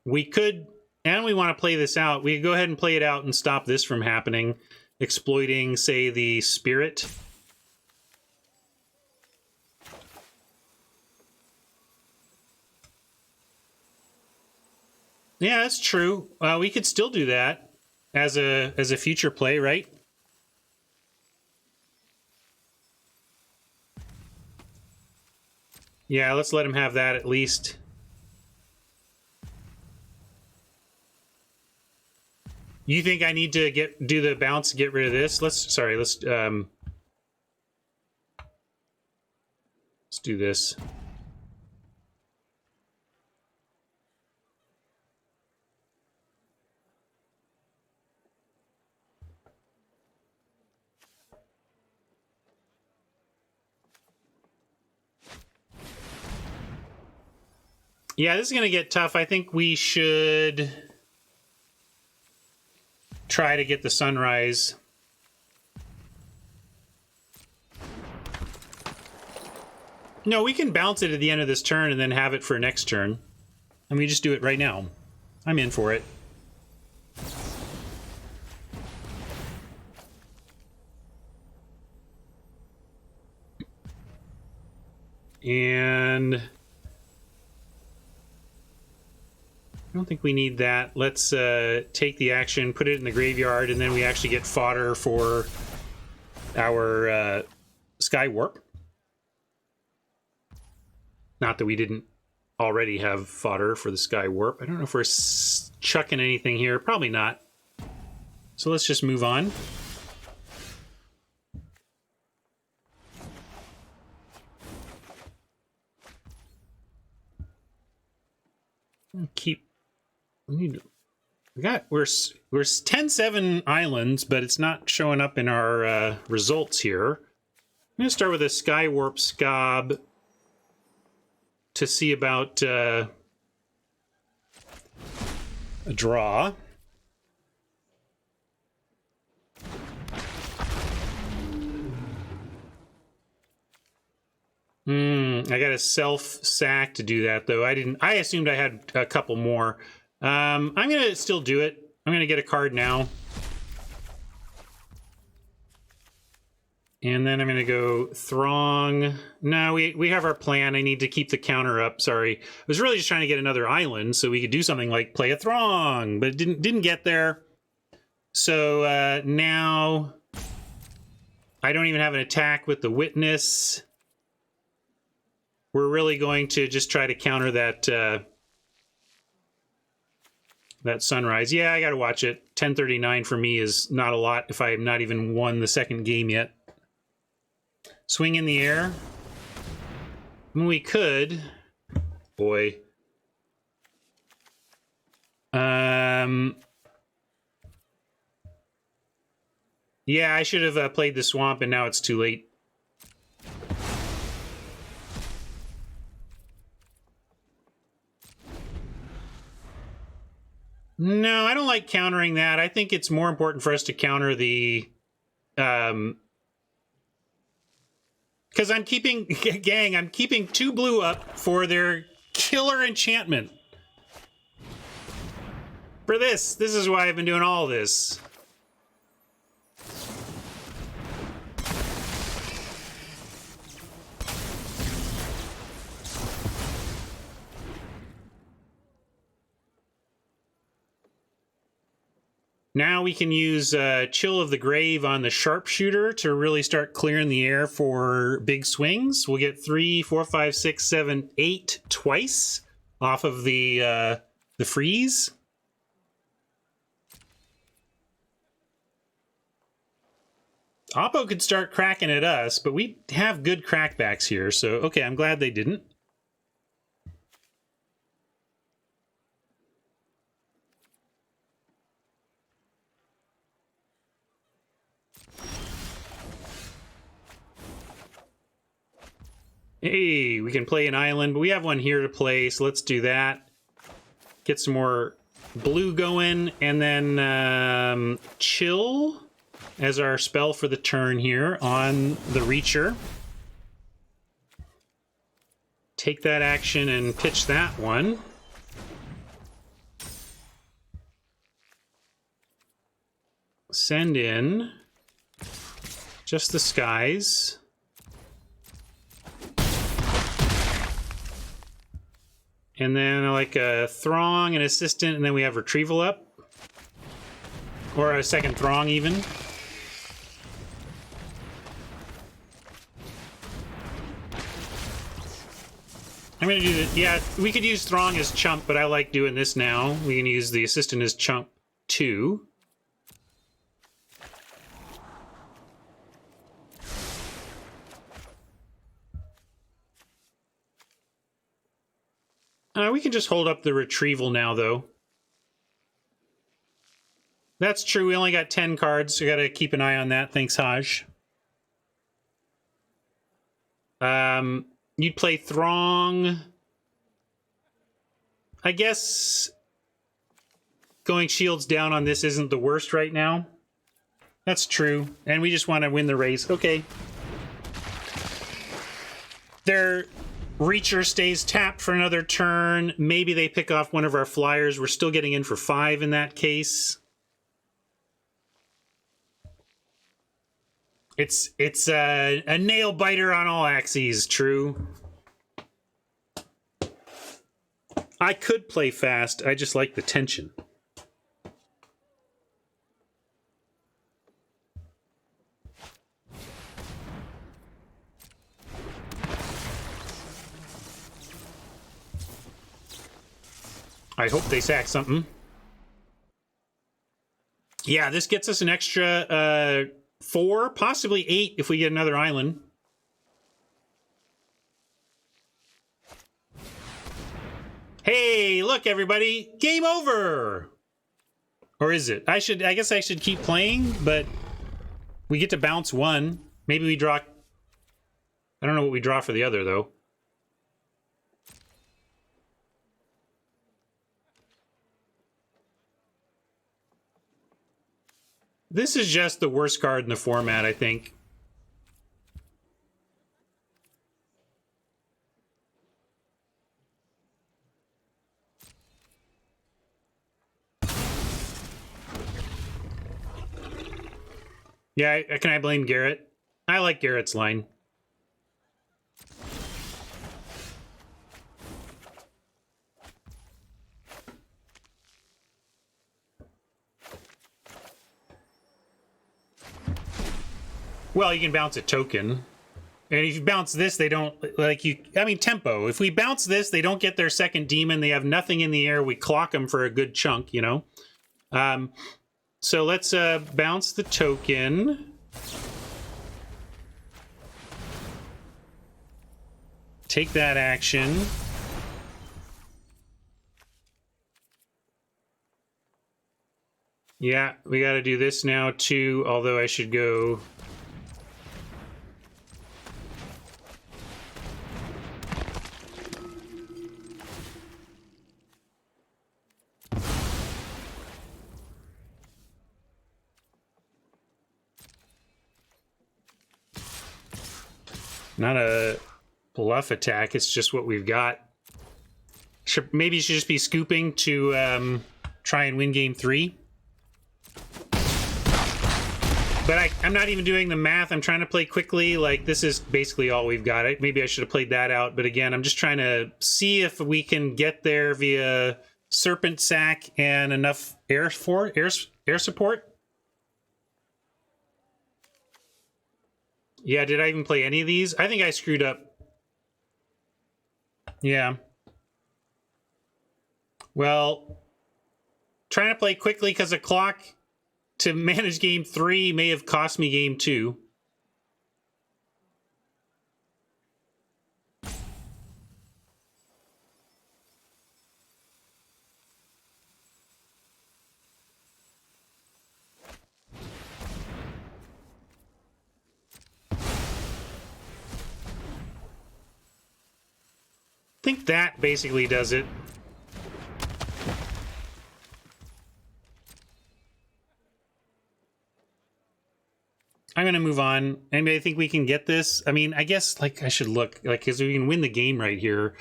we could, and we want to play this out, we could go ahead and play it out and stop this from happening, exploiting, say, the Spirit. Yeah, that's true. We could still do that. As a future play, right? Yeah, let's let him have that at least. You think I need to do the bounce to get rid of this? Let's do this. Yeah, this is going to get tough. I think we should try to get the Sunrise. No, we can bounce it at the end of this turn and then have it for next turn. And we just do it right now. I'm in for it. And I don't think we need that. Let's take the action, put it in the graveyard, and then we actually get fodder for our Sky Warp. Not that we didn't already have fodder for the Sky Warp. I don't know if we're chucking anything here. Probably not. So let's just move on. We're 10-7 islands, but it's not showing up in our results here. I'm gonna start with a Skywarp Scob to see about a draw. I got a self-sack to do that, though. I assumed I had a couple more. I'm gonna still do it. I'm gonna get a card now. And then I'm gonna go Throng. No, we have our plan. I need to keep the counter up. Sorry. I was really just trying to get another island so we could do something like play a Throng, but it didn't get there. So now I don't even have an attack with the Witness. We're really going to just try to counter that that Sunrise. Yeah, I gotta watch it. 1039 for me is not a lot if I have not even won the second game yet. Swing in the air. We could. Boy. Yeah, I should have played the Swamp, and now it's too late. No, I don't like countering that. I think it's more important for us to counter the... Because I'm keeping... Gang, I'm keeping 2 blue up for their killer enchantment. For this. This is why I've been doing all this. Now we can use Chill of the Grave on the Sharpshooter to really start clearing the air for big swings. We'll get 3, 4, 5, 6, 7, 8 twice off of the freeze. Oppo could start cracking at us, but we have good crackbacks here, so okay, I'm glad they didn't. Hey, we can play an island, but we have one here to play, so let's do that. Get some more blue going, and then Chill as our spell for the turn here on the Reacher. Take that action and pitch that one. Send in just the skies. And then like a Throng, an Assistant, and then we have Retrieval up. Or a second Throng even. I'm gonna do the, yeah, we could use Throng as chump, but I like doing this now. We can use the Assistant as chump too. We can just hold up the Retrieval now, though. That's true. We only got 10 cards, so we gotta keep an eye on that. Thanks, Haj. You'd play Throng. I guess going shields down on this isn't the worst right now. That's true. And we just want to win the race. Okay. Their Reacher stays tapped for another turn. Maybe they pick off one of our flyers. We're still getting in for 5 in that case. It's a nail biter on all axes, true. I could play fast. I just like the tension. I hope they sack something. Yeah, this gets us an extra 4, possibly 8 if we get another island. Hey, look, everybody. Game over! Or is it? I guess I should keep playing, but we get to bounce 1. Maybe we draw... I don't know what we draw for the other, though. This is just the worst card in the format, I think. Yeah, can I blame Garrett? I like Garrett's line. Well, you can bounce a token. And if you bounce this, they don't, like you, I mean, tempo. If we bounce this, they don't get their second demon. They have nothing in the air. We clock them for a good chunk, you know? So let's bounce the token. Take that action. Yeah, we got to do this now too, although I should go... Not a bluff attack, it's just what we've got. Maybe you should just be scooping to try and win game 3. But I'm not even doing the math. I'm trying to play quickly. Like, this is basically all we've got. Maybe I should have played that out. But again, I'm just trying to see if we can get there via Serpent Sack and enough air support. Yeah, did I even play any of these? I think I screwed up. Yeah. Well, trying to play quickly because of clock to manage game 3 may have cost me game 2. I think that basically does it. I'm going to move on. Anybody think we can get this? I mean, I guess, like, I should look, like, because we can win the game right here.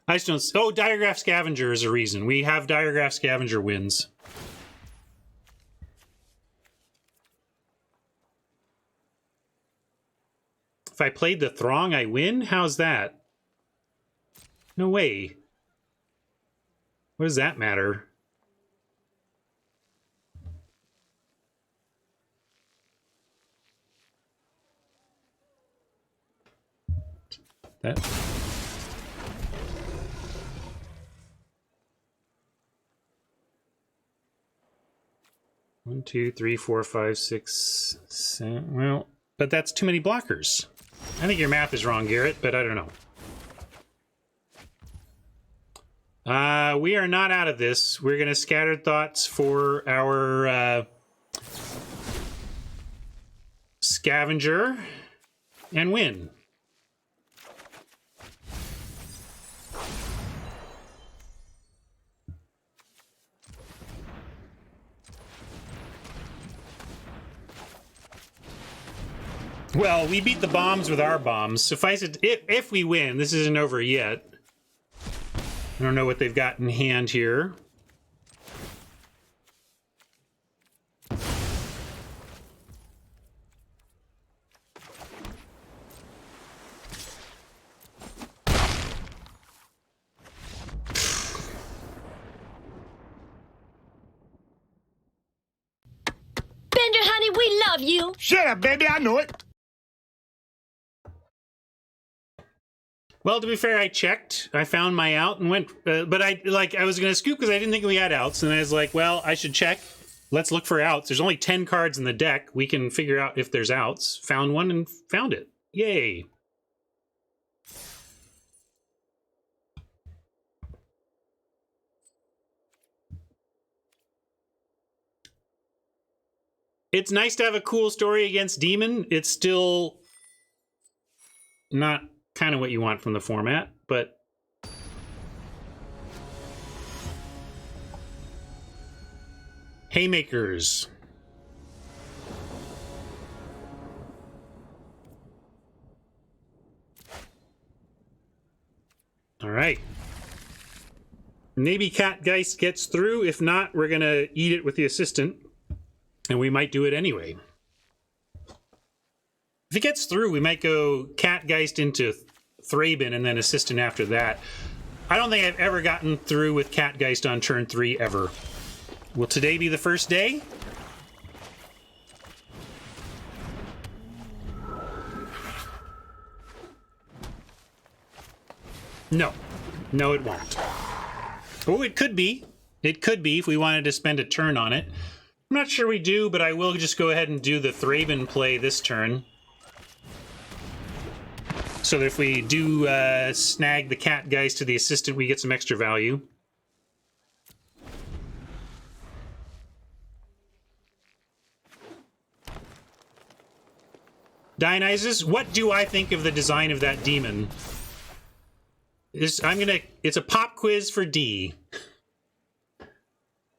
I just don't... Oh, Diagraph Scavenger is a reason. We have Diagraph Scavenger wins. If I played the Throng, I win? How's that? No way. What does that matter? That. One, two, three, four, five, six, seven. Well, but that's too many blockers. I think your math is wrong, Garrett, but I don't know. We are not out of this. We're going to scatter thoughts for our scavenger and win. Well, we beat the bombs with our bombs. Suffice it, if we win, this isn't over yet. I don't know what they've got in hand here. love you. Shut up, baby. I know it. Well, to be fair, I checked. I found my out and went, but I was going to scoop because I didn't think we had outs. And I was like, well, I should check. Let's look for outs. There's only 10 cards in the deck. We can figure out if there's outs. Found one and found it. Yay. It's nice to have a cool story against Demon. It's still not kind of what you want from the format, but Haymakers. All right. Maybe Catgeist gets through. If not, we're going to eat it with the assistant, and we might do it anyway. If it gets through, we might go Catgeist into Thraben and then assistant after that. I don't think I've ever gotten through with Catgeist on turn 3 ever. Will today be the first day? No. No, it won't. Oh, it could be. It could be if we wanted to spend a turn on it. I'm not sure we do, but I will just go ahead and do the Thraben play this turn. So that if we do snag the Catgeist to the assistant, we get some extra value. Dionysus, what do I think of the design of that demon? It's a pop quiz for D.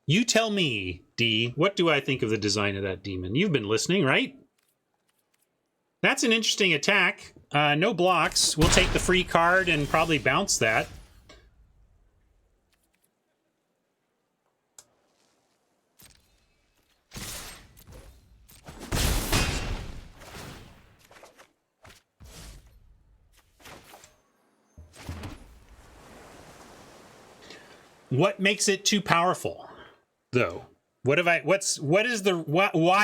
You tell me, D, what do I think of the design of that demon? You've been listening, right? That's an interesting attack. No blocks. We'll take the free card and probably bounce that. What makes it too powerful, though? Why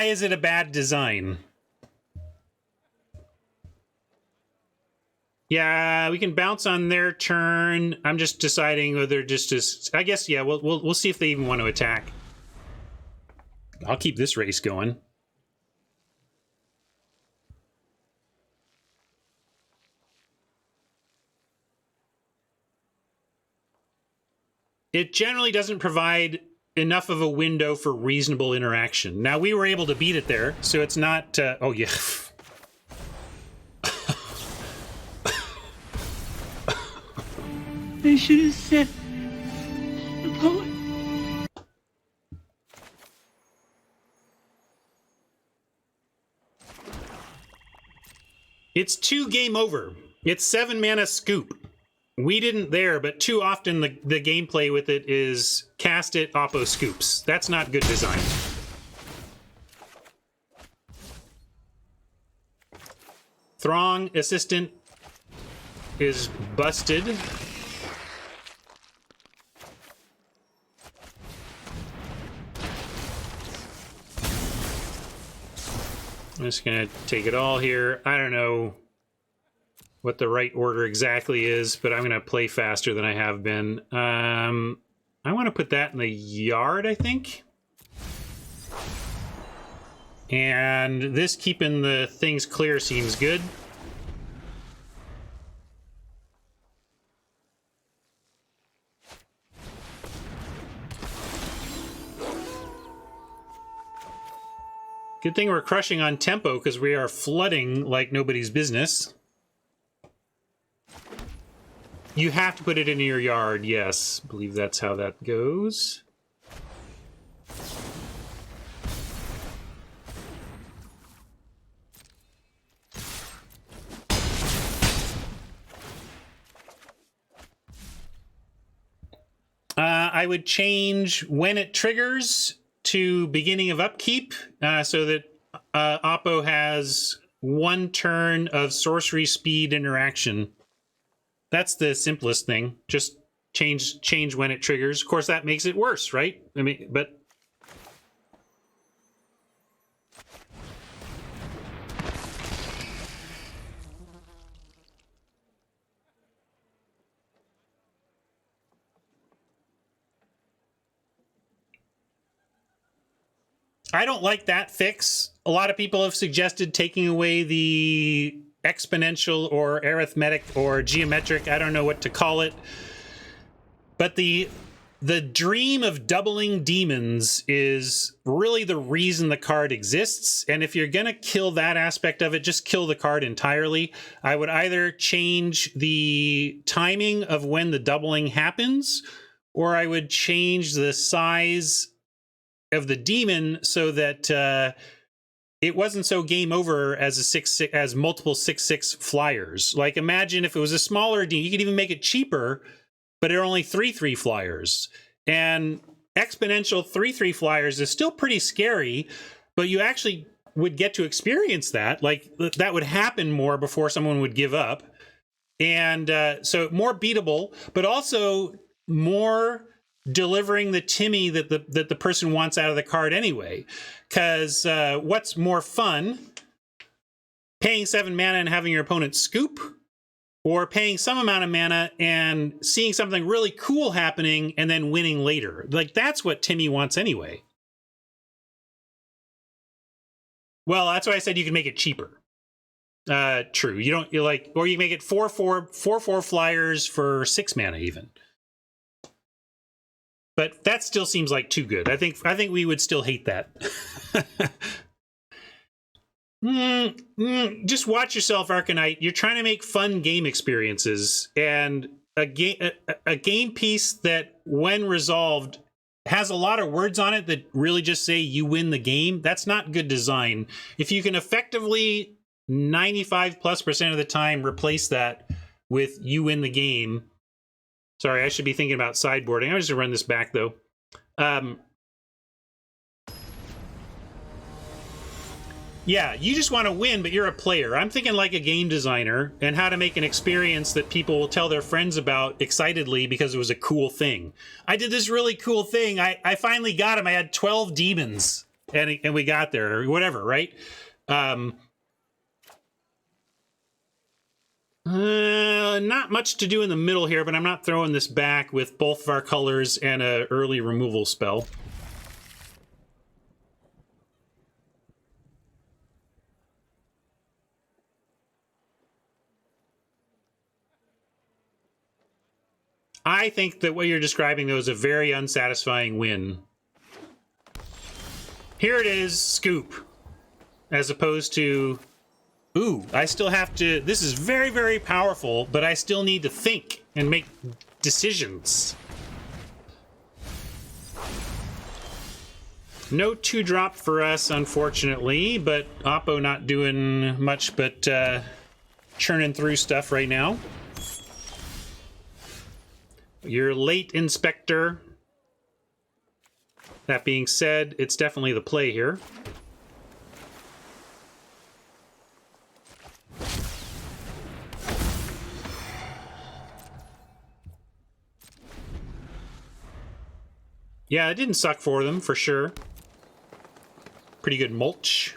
is it a bad design? Yeah, we can bounce on their turn. I'm just deciding whether I guess, yeah, we'll see if they even want to attack. I'll keep this race going. It generally doesn't provide enough of a window for reasonable interaction. Now, we were able to beat it there, so it's not... oh, yeah. They should have said the poet. It's 2 game over. It's 7 mana scoop. We didn't there, but too often the gameplay with it is cast it, oppo scoops. That's not good design. Throng assistant is busted. I'm just gonna take it all here. I don't know what the right order exactly is, but I'm gonna play faster than I have been. I want to put that in the yard, I think. And this keeping the things clear seems good. Good thing we're crushing on tempo because we are flooding like nobody's business. You have to put it in your yard, yes. I believe that's how that goes. I would change when it triggers to beginning of upkeep, so that Oppo has 1 turn of sorcery speed interaction. That's the simplest thing. Just change when it triggers. Of course, that makes it worse, right? I mean, but I don't like that fix. A lot of people have suggested taking away the exponential or arithmetic or geometric, I don't know what to call it. But the dream of doubling demons is really the reason the card exists. And if you're going to kill that aspect of it, just kill the card entirely. I would either change the timing of when the doubling happens, or I would change the size of the demon so that it wasn't so game over as a 6/6, as multiple 6/6 flyers. Like, imagine if it was a smaller demon, you could even make it cheaper, but it are only 3/3 flyers. And exponential 3/3 flyers is still pretty scary, but you actually would get to experience that. Like, that would happen more before someone would give up. And so more beatable, but also more delivering the Timmy that the person wants out of the card anyway. Because what's more fun, paying 7 mana and having your opponent scoop, or paying some amount of mana and seeing something really cool happening and then winning later? Like, that's what Timmy wants anyway. Well, that's why I said you can make it cheaper. True. You're like, or you make it 4/4 flyers for 6 mana even. But that still seems like too good. I think we would still hate that. Just watch yourself, Arcanite. You're trying to make fun game experiences, and a game piece that, when resolved, has a lot of words on it that really just say you win the game. That's not good design. If you can effectively 95+% of the time replace that with you win the game. Sorry, I should be thinking about sideboarding. I'm just gonna run this back though. Yeah, you just want to win, but you're a player. I'm thinking like a game designer and how to make an experience that people will tell their friends about excitedly because it was a cool thing. I did this really cool thing. I finally got him. I had 12 demons and we got there, or whatever, right? Not much to do in the middle here, but I'm not throwing this back with both of our colors and a early removal spell. I think that what you're describing, though, is a very unsatisfying win. Here it is, scoop. As opposed to, ooh, I still have to, this is very, very powerful, but I still need to think and make decisions. No 2-drop for us, unfortunately, but Oppo not doing much but churning through stuff right now. You're late, Inspector. That being said, it's definitely the play here. Yeah, it didn't suck for them, for sure. Pretty good mulch.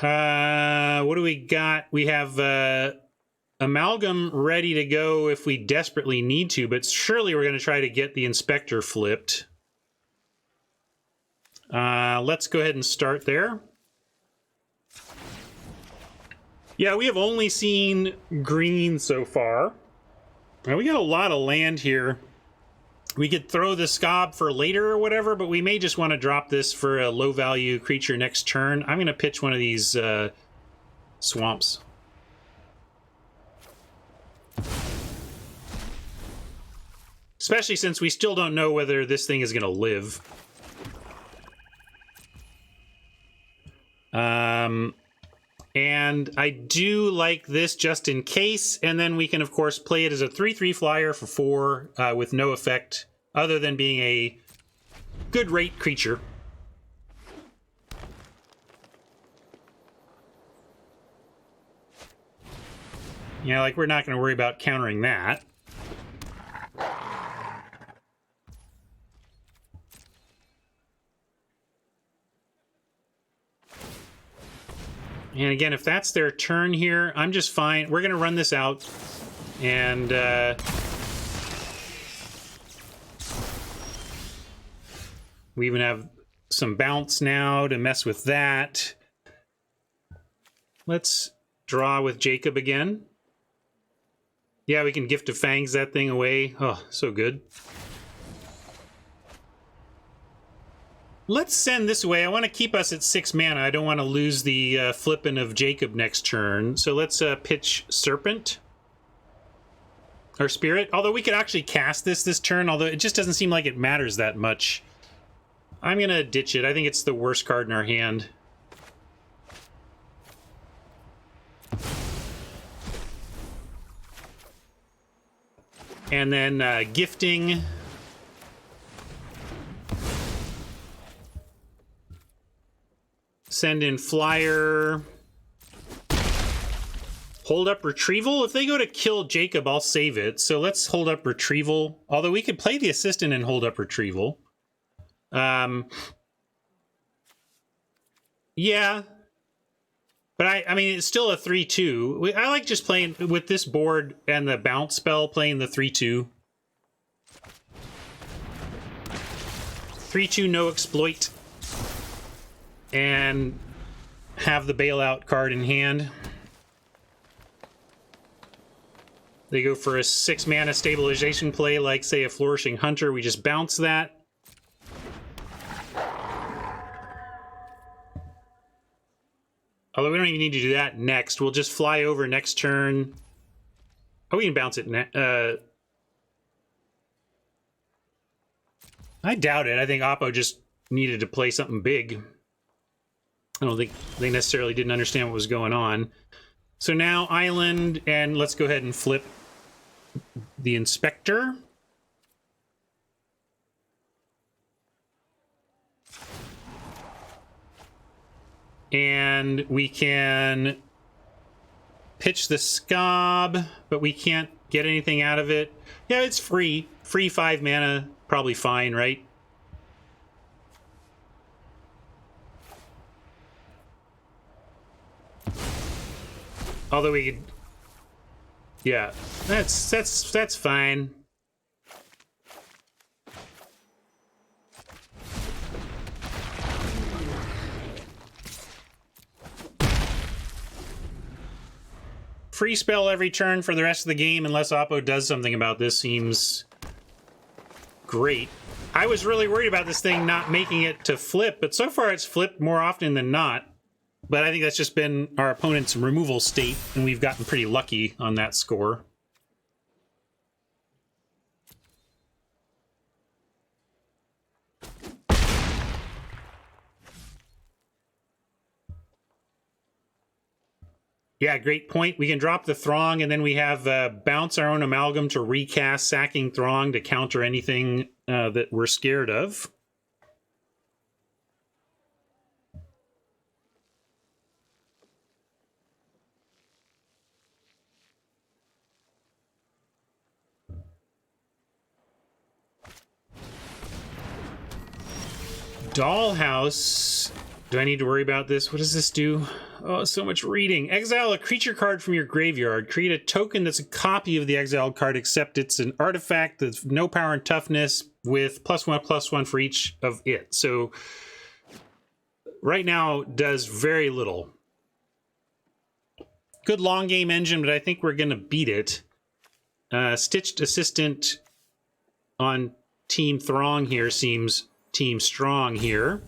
What do we got? We have Amalgam ready to go if we desperately need to, but surely we're going to try to get the Inspector flipped. Let's go ahead and start there. Yeah, we have only seen green so far. Now, we got a lot of land here. We could throw the Scob for later or whatever, but we may just want to drop this for a low-value creature next turn. I'm going to pitch one of these swamps. Especially since we still don't know whether this thing is going to live. And I do like this just in case, and then we can, of course, play it as a 3/3 flyer for 4 with no effect other than being a good rate creature. Yeah, like, we're not going to worry about countering that. And again, if that's their turn here, I'm just fine. We're going to run this out. And We even have some bounce now to mess with that. Let's draw with Jacob again. Yeah, we can Gift of Fangs that thing away. Oh, so good. Let's send this away. I want to keep us at 6 mana. I don't want to lose the flipping of Jacob next turn. So let's pitch Serpent. Or Spirit. Although we could actually cast this turn, although it just doesn't seem like it matters that much. I'm going to ditch it. I think it's the worst card in our hand. And then gifting. Send in Flyer. Hold up Retrieval. If they go to kill Jacob, I'll save it. So let's hold up Retrieval. Although we could play the Assistant and hold up Retrieval. Yeah. But I mean, it's still a 3-2. I like just playing with this board and the bounce spell, playing the 3-2. 3-2 no exploit. And have the bailout card in hand. They go for a 6 mana stabilization play, like, say, a Flourishing Hunter. We just bounce that. Although we don't even need to do that next. We'll just fly over next turn. Oh, we can bounce it. I doubt it. I think Oppo just needed to play something big. I don't think they necessarily didn't understand what was going on. So now Island, and let's go ahead and flip the Inspector. And we can pitch the Scob, but we can't get anything out of it. Yeah, it's free. Free 5 mana, probably fine, right? Although we could, yeah, that's fine. Free spell every turn for the rest of the game unless Oppo does something about this seems great. I was really worried about this thing not making it to flip, but so far it's flipped more often than not. But I think that's just been our opponent's removal state, and we've gotten pretty lucky on that score. Yeah, great point. We can drop the Throng, and then we have bounce our own Amalgam to recast Sacking Throng to counter anything that we're scared of. Dollhouse. Do I need to worry about this? What does this do? Oh, so much reading. Exile a creature card from your graveyard. Create a token that's a copy of the exiled card, except it's an artifact that's no power and toughness with +1/+1 for each of it. So right now does very little. Good long game engine, but I think we're going to beat it. Stitched Assistant on Team Throng here seems Team Strong here.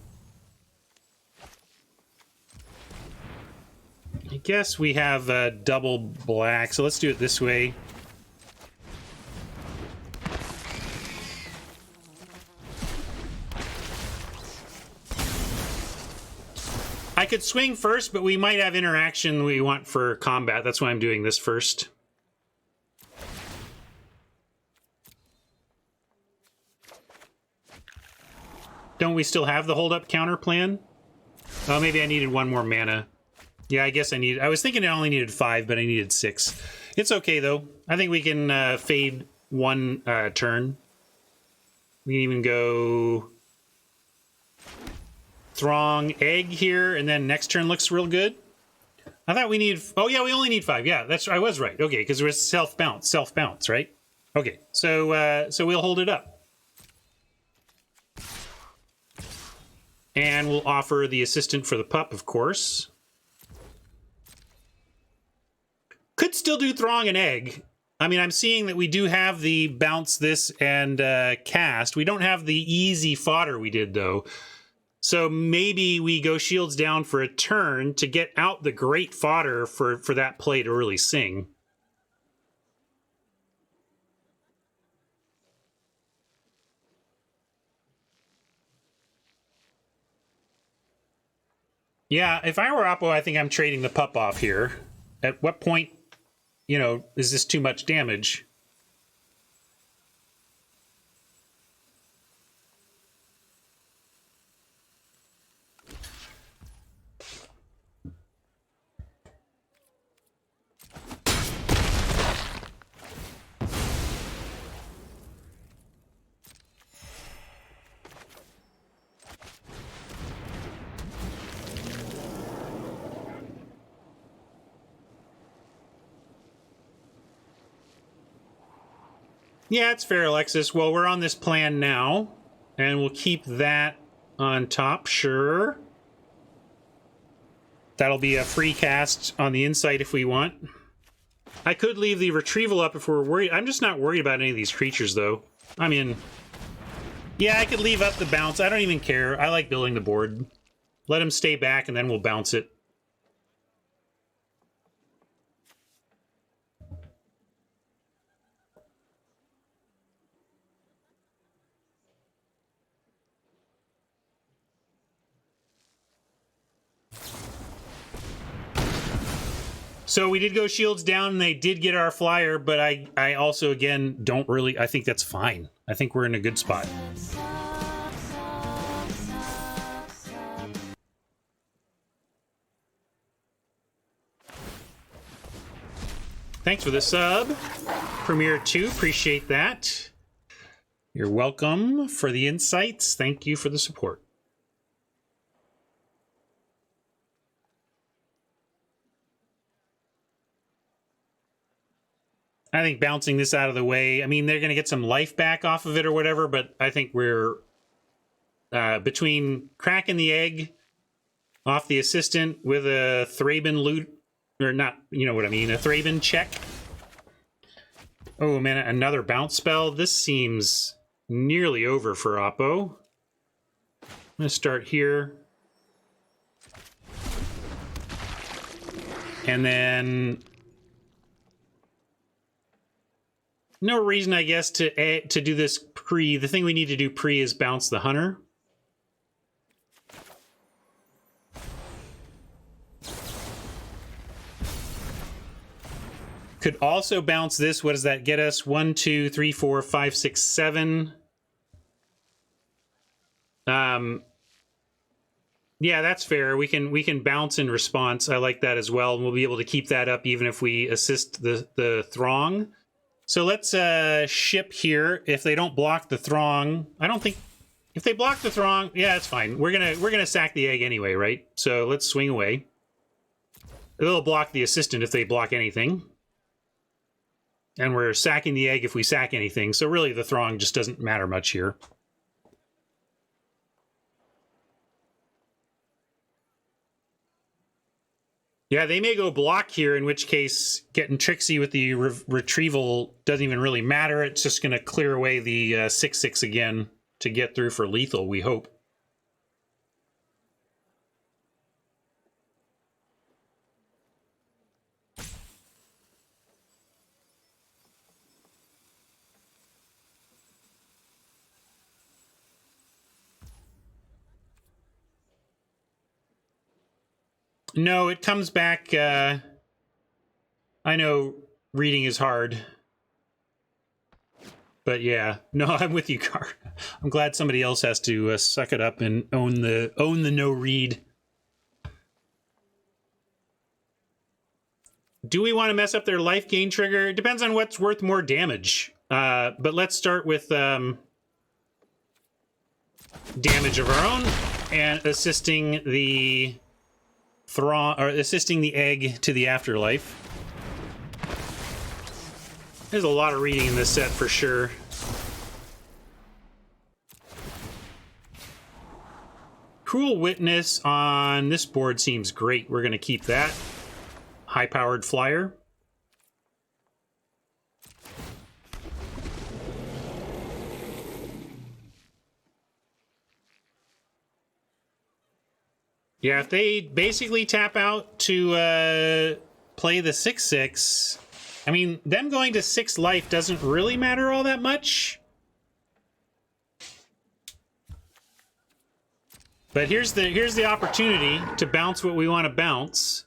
I guess we have double black, so let's do it this way. I could swing first, but we might have interaction we want for combat. That's why I'm doing this first. Don't we still have the hold-up counter plan? Oh, maybe I needed 1 more mana. Yeah, I guess I was thinking I only needed 5, but I needed 6. It's okay, though. I think we can fade 1 turn. We can even go Throng Egg here, and then next turn looks real good. I thought we needed... Oh, yeah, we only need 5. Yeah, I was right. Okay, because we're self-bounce, right? Okay, so we'll hold it up. And we'll offer the assistant for the pup, of course. Could still do Throng and Egg. I mean, I'm seeing that we do have the bounce this and cast. We don't have the easy fodder we did, though. So maybe we go shields down for a turn to get out the great fodder for that play to really sing. Yeah, if I were Oppo, I think I'm trading the pup off here. At what point, you know, is this too much damage? Yeah, it's fair, Alexis. Well, we're on this plan now, and we'll keep that on top, sure. That'll be a free cast on the Insight if we want. I could leave the Retrieval up if we're worried. I'm just not worried about any of these creatures, though. I mean, yeah, I could leave up the bounce. I don't even care. I like building the board. Let him stay back, and then we'll bounce it. So we did go shields down, and they did get our flyer, but I also, again, don't really... I think that's fine. I think we're in a good spot. Thanks for the sub. Premier 2, appreciate that. You're welcome for the insights. Thank you for the support. I think bouncing this out of the way, I mean, they're going to get some life back off of it or whatever, but I think we're between cracking the egg off the assistant with a Thraben loot, or not, you know what I mean, a Thraben check. Oh, man, another bounce spell. This seems nearly over for Oppo. I'm going to start here. And then... no reason, I guess, to do this pre. The thing we need to do pre is bounce the Hunter. Could also bounce this. What does that get us? 1, 2, 3, 4, 5, 6, 7. Yeah, that's fair. We can bounce in response. I like that as well. And we'll be able to keep that up even if we assist the Throng. So let's ship here. If they don't block the Throng, I don't think... if they block the Throng, yeah, it's fine. We're gonna sack the egg anyway, right? So let's swing away. They'll block the assistant if they block anything. And we're sacking the egg if we sack anything. So really the Throng just doesn't matter much here. Yeah, they may go block here, in which case getting tricksy with the retrieval doesn't even really matter. It's just going to clear away the 6/6 again to get through for lethal, we hope. No, it comes back. I know reading is hard. But yeah, no, I'm with you, Car. I'm glad somebody else has to suck it up and own the no read. Do we want to mess up their life gain trigger? It depends on what's worth more damage. But let's start with damage of our own and assisting the assisting the egg to the afterlife. There's a lot of reading in this set for sure. Cruel Witness on this board seems great. We're going to keep that. High-powered flyer. Yeah, if they basically tap out to play the 6/6, I mean, them going to 6 life doesn't really matter all that much. But here's the opportunity to bounce what we want to bounce.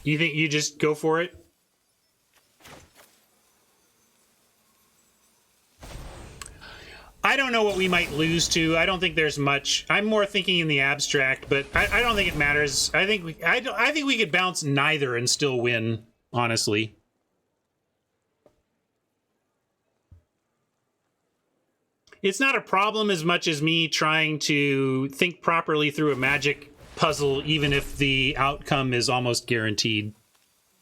You think you just go for it? I don't know what we might lose to. I don't think there's much. I'm more thinking in the abstract, but I don't think it matters. I think we could bounce neither and still win, honestly. It's not a problem as much as me trying to think properly through a Magic puzzle, even if the outcome is almost guaranteed.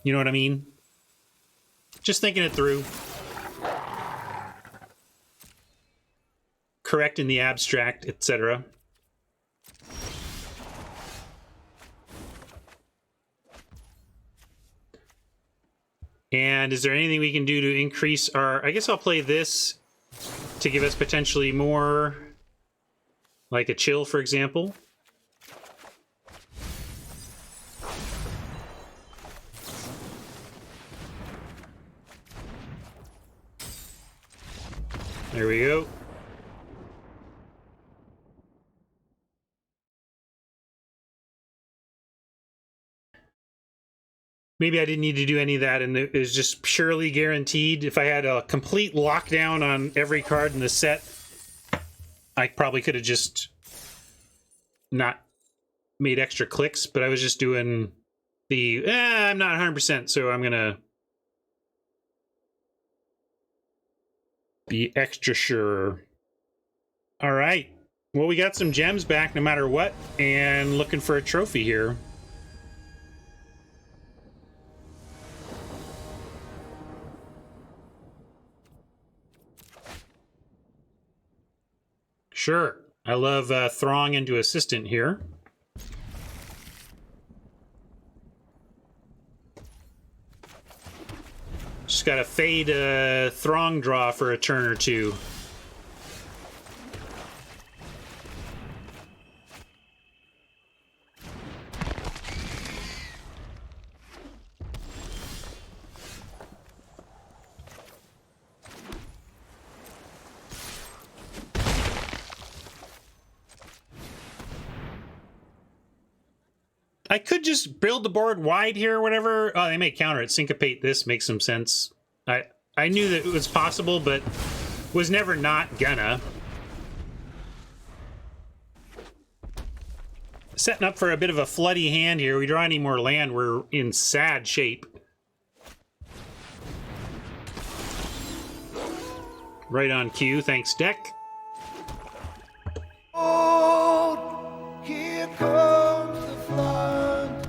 You know what I mean? Just thinking it through. Correct in the abstract, etc. And is there anything we can do to increase our... I guess I'll play this to give us potentially more, like a chill, for example. There we go. Maybe I didn't need to do any of that, and it was just purely guaranteed. If I had a complete lockdown on every card in the set, I probably could have just not made extra clicks, but I was just doing the, I'm not 100%, so I'm going to be extra sure. All right. Well, we got some gems back no matter what, and looking for a trophy here. Sure. I love throng into assistant here. Just got to fade throng draw for a turn or two. I could just build the board wide here or whatever. Oh, they may counter it. Syncopate this makes some sense. I knew that it was possible, but was never not gonna. Setting up for a bit of a floody hand here. We draw any more land, we're in sad shape. Right on cue. Thanks, deck. Oh, here comes the flood.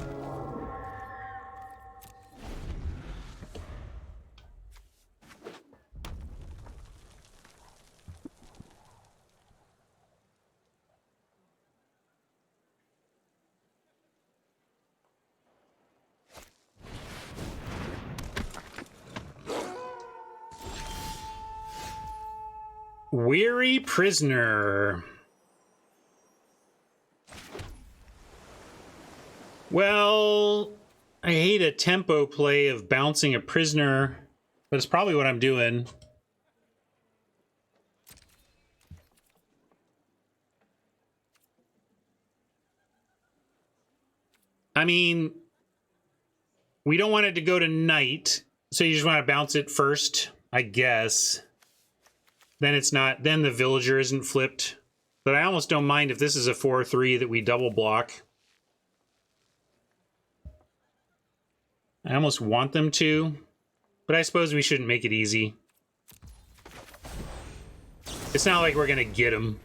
Weary Prisoner. Well, I hate a tempo play of bouncing a prisoner, but it's probably what I'm doing. I mean, we don't want it to go to night, so you just want to bounce it first, I guess. Then it's not, then the villager isn't flipped. But I almost don't mind if this is a 4/3 that we double block. I almost want them to, but I suppose we shouldn't make it easy. It's not like we're gonna get them.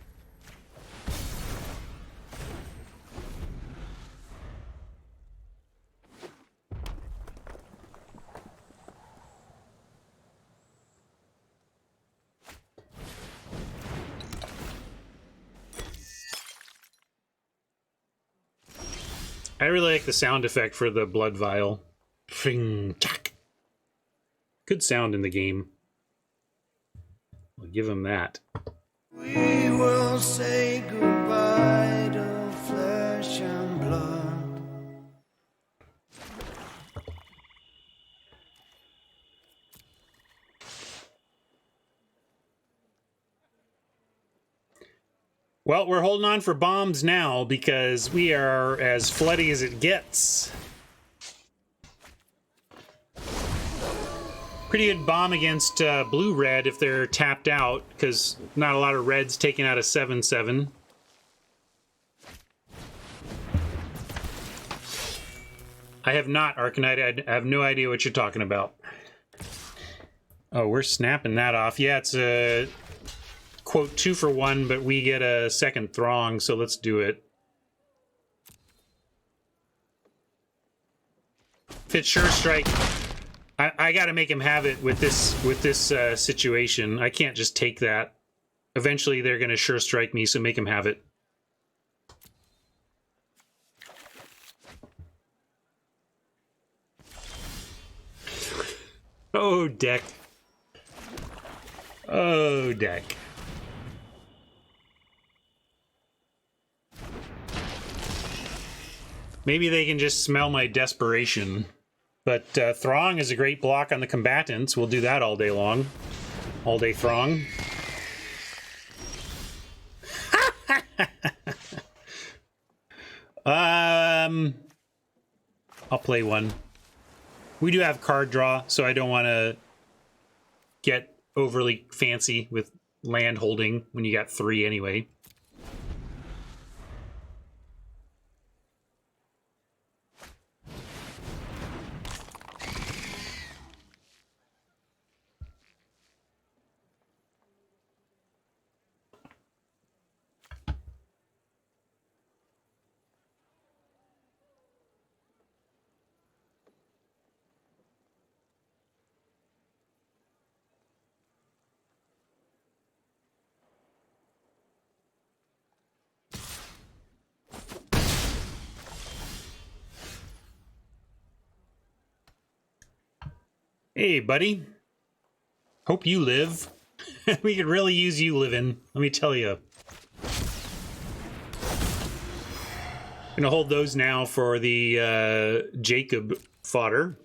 I really like the sound effect for the blood vial. Fing, chack. Good sound in the game. We'll give him that. We will say goodbye to flesh and blood. Well, we're holding on for bombs now because we are as floody as it gets. Pretty good bomb against blue-red if they're tapped out, because not a lot of reds taking out a 7/7. I have not, Arcanite. I have no idea what you're talking about. Oh, we're snapping that off. Yeah, it's a... quote 2 for 1, but we get a second Throng, so let's do it. If it's Sure Strike, I gotta make him have it with this situation. I can't just take that. Eventually they're gonna Sure Strike me, so make him have it. Oh, deck. Oh, deck. Maybe they can just smell my desperation. But Throng is a great block on the combatants. We'll do that all day long. All day Throng. I'll play one. We do have card draw, so I don't want to get overly fancy with land holding when you got 3 anyway. Hey, buddy. Hope you live. We could really use you living, let me tell you. Gonna hold those now for the Jacob fodder.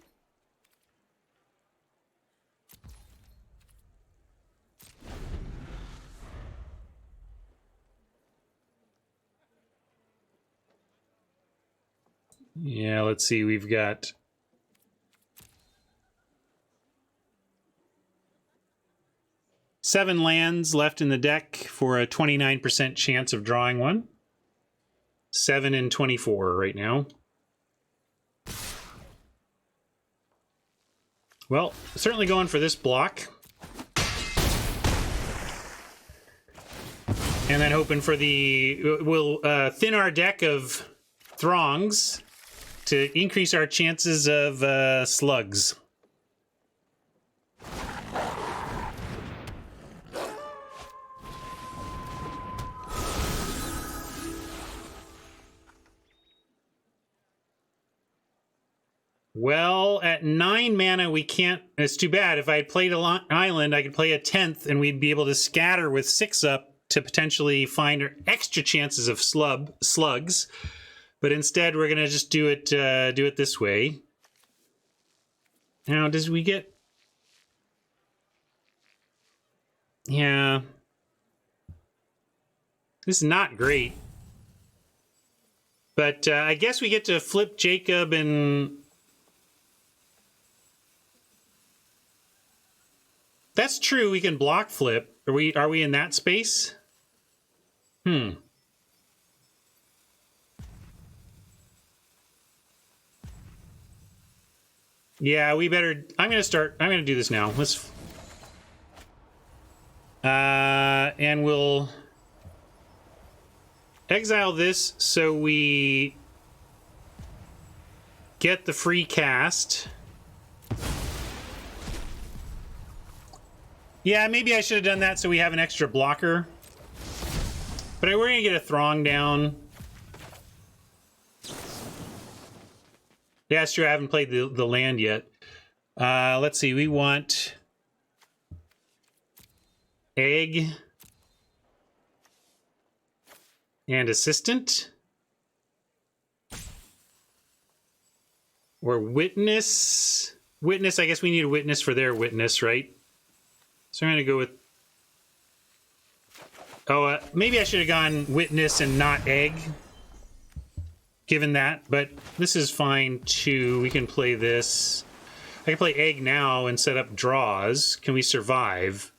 Yeah, let's see, we've got... seven lands left in the deck for a 29% chance of drawing one. 7 and 24 right now. Well, certainly going for this block. And then hoping for the... we'll thin our deck of Throngs to increase our chances of slugs. Well, at 9 mana, we can't... It's too bad. If I had played an island, I could play a 10th, and we'd be able to scatter with 6 up to potentially find extra chances of slugs. But instead, we're going to just do it this way. Now, does we get... Yeah. This is not great. But I guess we get to flip Jacob and... That's true, we can block flip. Are we in that space? Yeah, we better... I'm gonna do this now. Let's... and we'll... exile this so we... get the free cast. Yeah, maybe I should have done that so we have an extra blocker. But we're going to get a Throng down. Yeah, it's true. I haven't played the land yet. Let's see. We want egg and assistant. Or witness. Witness, I guess we need a witness for their witness, right? So I'm going to go with... Oh, maybe I should have gone witness and not egg. Given that, but this is fine too. We can play this. I can play egg now and set up draws. Can we survive?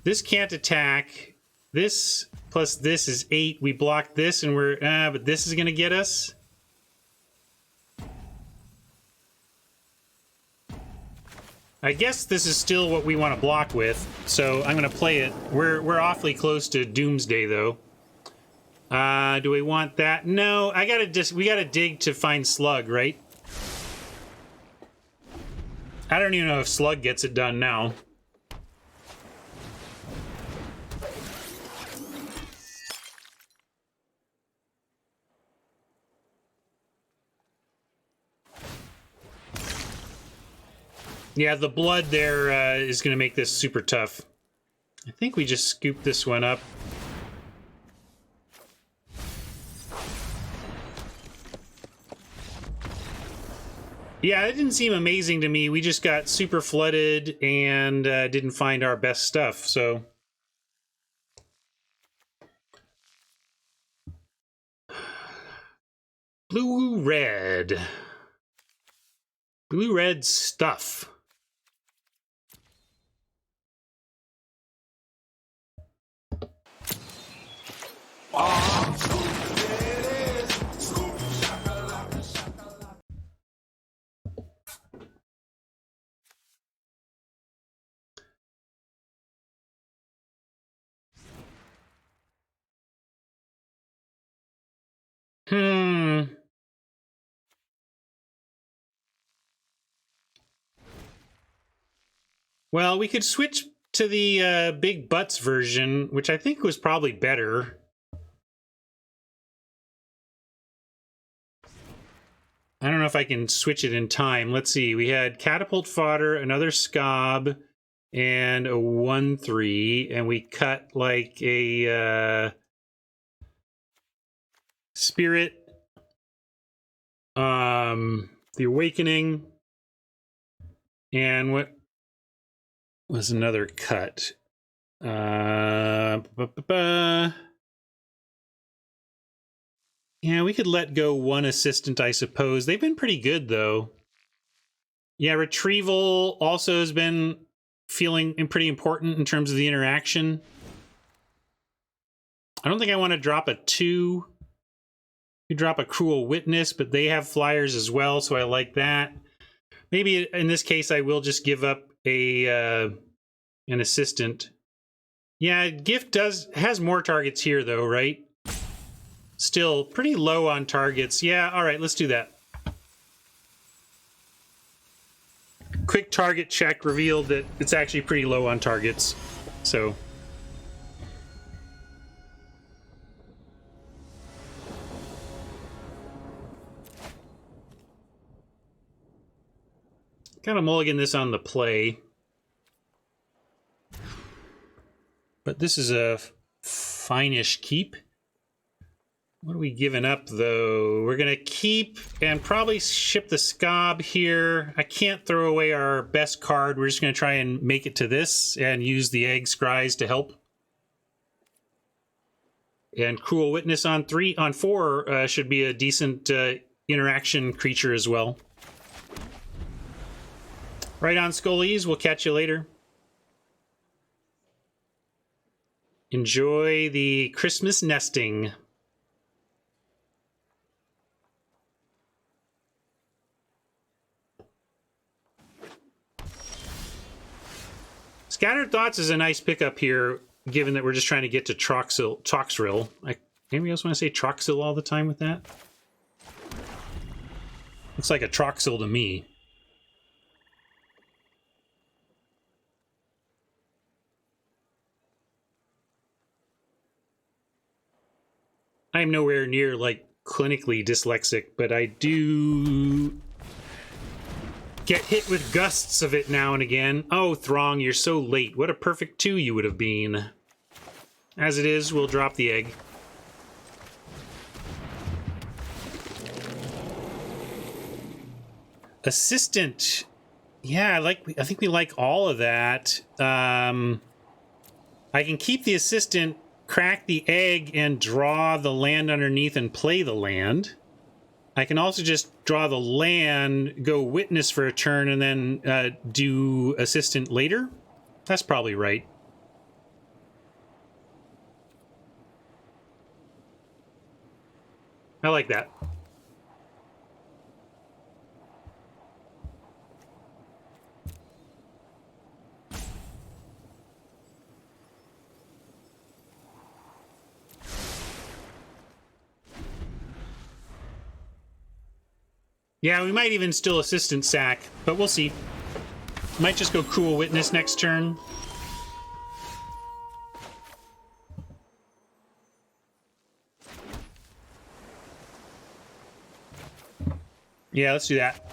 This can't attack. This plus this is 8. We block this and we're... but this is going to get us. I guess this is still what we want to block with, so I'm going to play it. We're awfully close to Doomsday, though. Do we want that? No, we gotta dig to find Slug, right? I don't even know if Slug gets it done now. Yeah, the blood there is going to make this super tough. I think we just scoop this one up. Yeah, it didn't seem amazing to me. We just got super flooded and didn't find our best stuff, so... Blue-red. Blue-red stuff. Well, we could switch to the Big Butts version, which I think was probably better. I don't know if I can switch it in time. Let's see. We had Catapult Fodder, another Scob, and a 1/3, and we cut like a Spirit, the Awakening, and what was another cut? Yeah, we could let go one assistant, I suppose. They've been pretty good, though. Yeah, Retrieval also has been feeling pretty important in terms of the interaction. I don't think I want to drop a 2. We drop a Cruel Witness, but they have flyers as well, so I like that. Maybe in this case, I will just give up an assistant. Yeah, Gift has more targets here, though, right? Still pretty low on targets. Yeah, all right, let's do that. Quick target check revealed that it's actually pretty low on targets. So... kind of mulligan this on the play. But this is a fine-ish keep. What are we giving up, though? We're going to keep and probably ship the Scob here. I can't throw away our best card. We're just going to try and make it to this and use the Egg Scries to help. And Cruel Witness on 4 should be a decent interaction creature as well. Right on, Scullies. We'll catch you later. Enjoy the Christmas nesting. Scattered Thoughts is a nice pickup here, given that we're just trying to get to Troxrill. Anybody else want to say Troxrill all the time with that? Looks like a Troxrill to me. I am nowhere near like clinically dyslexic, but I do get hit with gusts of it now and again. Oh, Throng, you're so late. What a perfect 2 you would have been. As it is, we'll drop the egg. Assistant. Yeah, I think we like all of that. I can keep the assistant, crack the egg, and draw the land underneath and play the land. I can also just draw the land, go witness for a turn, and then do assistant later. That's probably right. I like that. Yeah, we might even still assistant sack, but we'll see. Might just go cool witness next turn. Yeah, let's do that.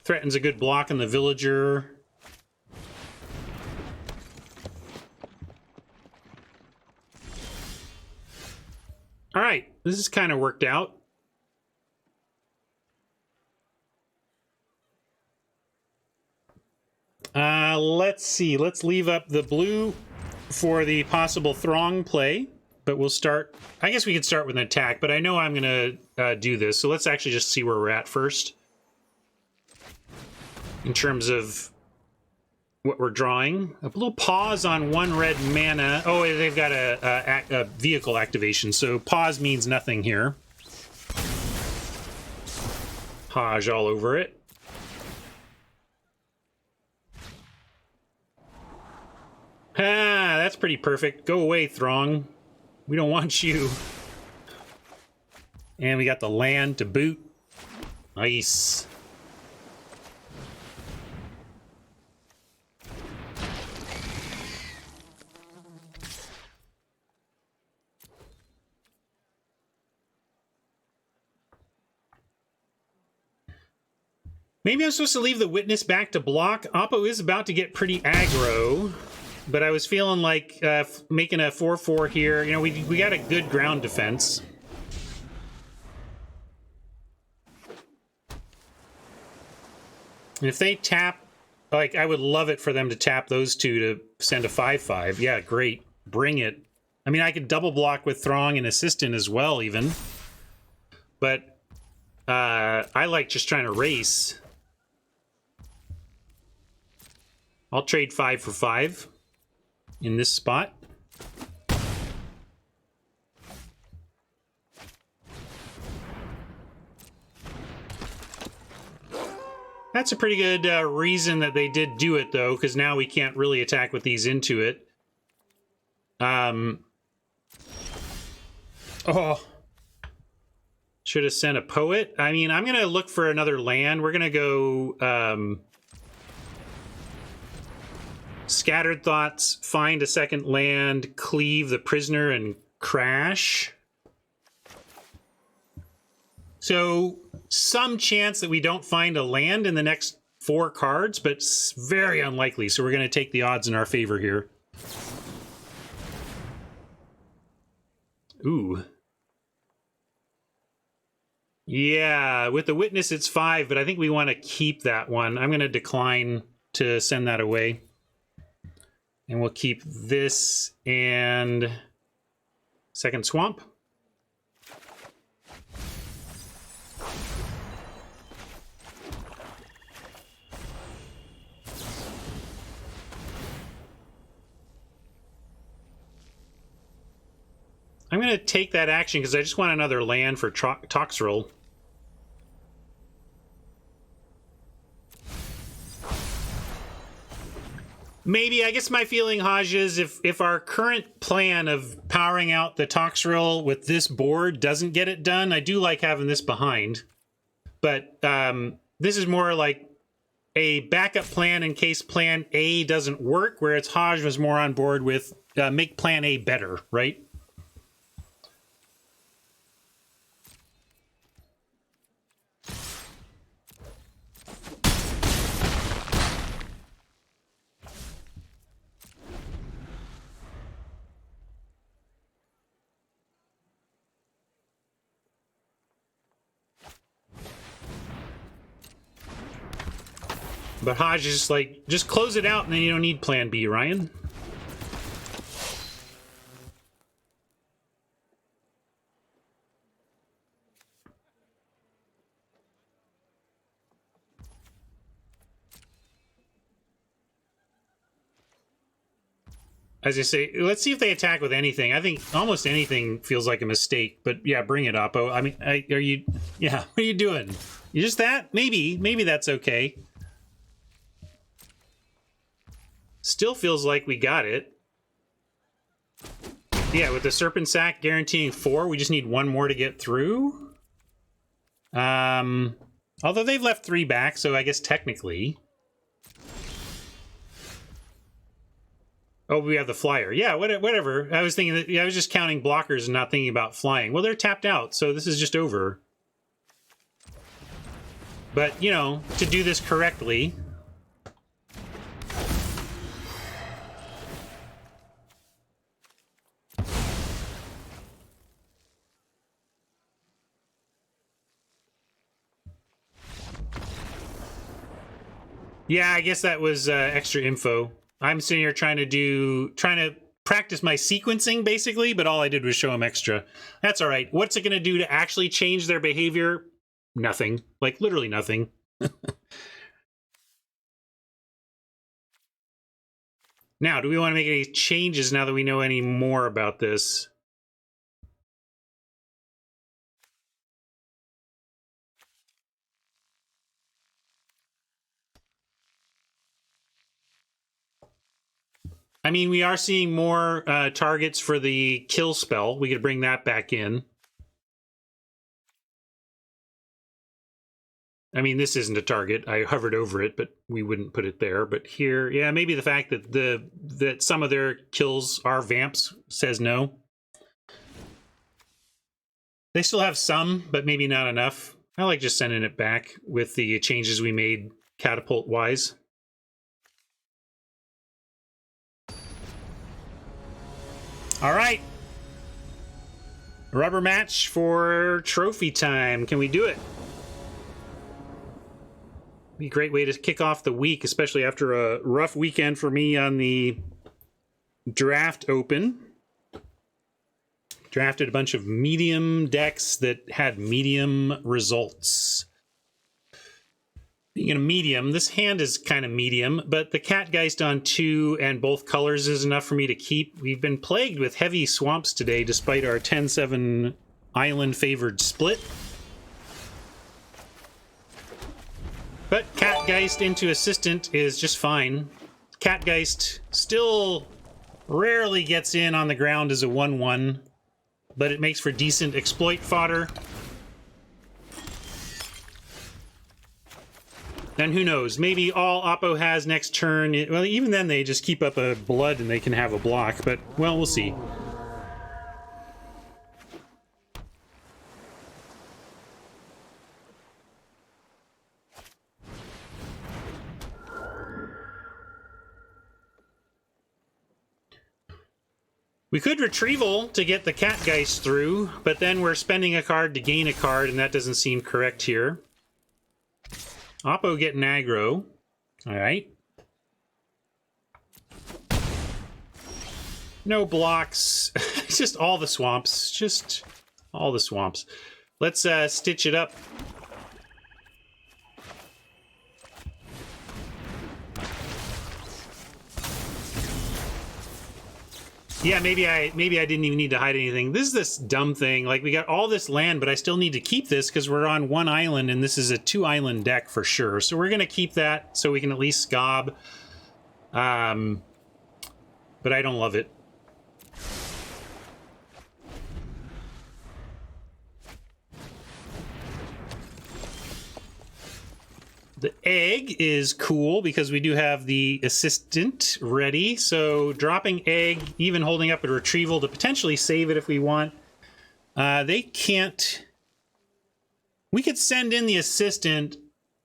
Threatens a good block on the villager. All right, this is kind of worked out. Let's see. Let's leave up the blue for the possible Throng play, but we'll start. I guess we could start with an attack, but I know I'm going to do this, so let's actually just see where we're at first in terms of what we're drawing. A little pause on 1 red mana. Oh, they've got a vehicle activation, so pause means nothing here. Hajj all over it. Ah, that's pretty perfect. Go away, Throng. We don't want you. And we got the land to boot. Nice. Maybe I'm supposed to leave the witness back to block. Oppo is about to get pretty aggro, but I was feeling like making a 4/4 here. You know, we got a good ground defense. And if they tap, like, I would love it for them to tap those two to send a 5/5. Yeah, great. Bring it. I mean, I could double block with Throng and Assistant as well, even. But I like just trying to race. I'll trade 5 for 5 in this spot. That's a pretty good reason that they did do it, though, because now we can't really attack with these into it. Oh. Should have sent a poet. I mean, I'm going to look for another land. We're going to go Scattered Thoughts, find a second land, cleave the prisoner, and crash. So, some chance that we don't find a land in the next 4 cards, but very unlikely. So we're going to take the odds in our favor here. Ooh. Yeah, with the witness it's 5, but I think we want to keep that one. I'm going to decline to send that away. And we'll keep this and second swamp. I'm going to take that action because I just want another land for Toxrill. Maybe, I guess my feeling, Hajj, is if our current plan of powering out the Toxrill with this board doesn't get it done, I do like having this behind. But this is more like a backup plan in case plan A doesn't work, whereas Hodge was more on board with make plan A better, right? But Hodge is just like, just close it out and then you don't need plan B, Ryan. As I say, let's see if they attack with anything. I think almost anything feels like a mistake, but yeah, bring it up. Oh, I mean, what are you doing? You just that? Maybe that's okay. Still feels like we got it. Yeah, with the Serpent Sack guaranteeing 4, we just need 1 more to get through. Although they've left 3 back, so I guess technically. Oh, we have the flyer. Yeah, whatever. I was thinking that, yeah, I was just counting blockers and not thinking about flying. Well, they're tapped out, so this is just over. But, you know, to do this correctly... Yeah, I guess that was extra info. I'm sitting here trying to practice my sequencing, basically, but all I did was show them extra. That's all right. What's it going to do to actually change their behavior? Nothing. Like, literally nothing. Now, do we want to make any changes now that we know any more about this? I mean, we are seeing more targets for the kill spell. We could bring that back in. I mean, this isn't a target. I hovered over it, but we wouldn't put it there. But here, yeah, maybe the fact that that some of their kills are vamps says no. They still have some, but maybe not enough. I like just sending it back with the changes we made catapult-wise. All right. Rubber match for trophy time. Can we do it? Be a great way to kick off the week, especially after a rough weekend for me on the draft open. Drafted a bunch of medium decks that had medium results. Being a medium, this hand is kind of medium, but the Catgeist on 2 and both colors is enough for me to keep. We've been plagued with heavy swamps today, despite our 10-7 island-favored split. But Catgeist into Assistant is just fine. Catgeist still rarely gets in on the ground as a 1-1, but it makes for decent exploit fodder. Then who knows? Maybe all Oppo has next turn... Well, even then they just keep up a blood and they can have a block, but, well, we'll see. We could Retrieval to get the Catgeist through, but then we're spending a card to gain a card, and that doesn't seem correct here. Oppo getting aggro. All right. No blocks. Just all the swamps. Just all the swamps. Let's stitch it up. Yeah, maybe I didn't even need to hide anything. This is this dumb thing. Like, we got all this land, but I still need to keep this because we're on 1 island, and this is a 2-island deck for sure. So we're going to keep that so we can at least scob. But I don't love it. The egg is cool because we do have the assistant ready. So dropping egg, even holding up a retrieval to potentially save it if we want. They can't... We could send in the assistant.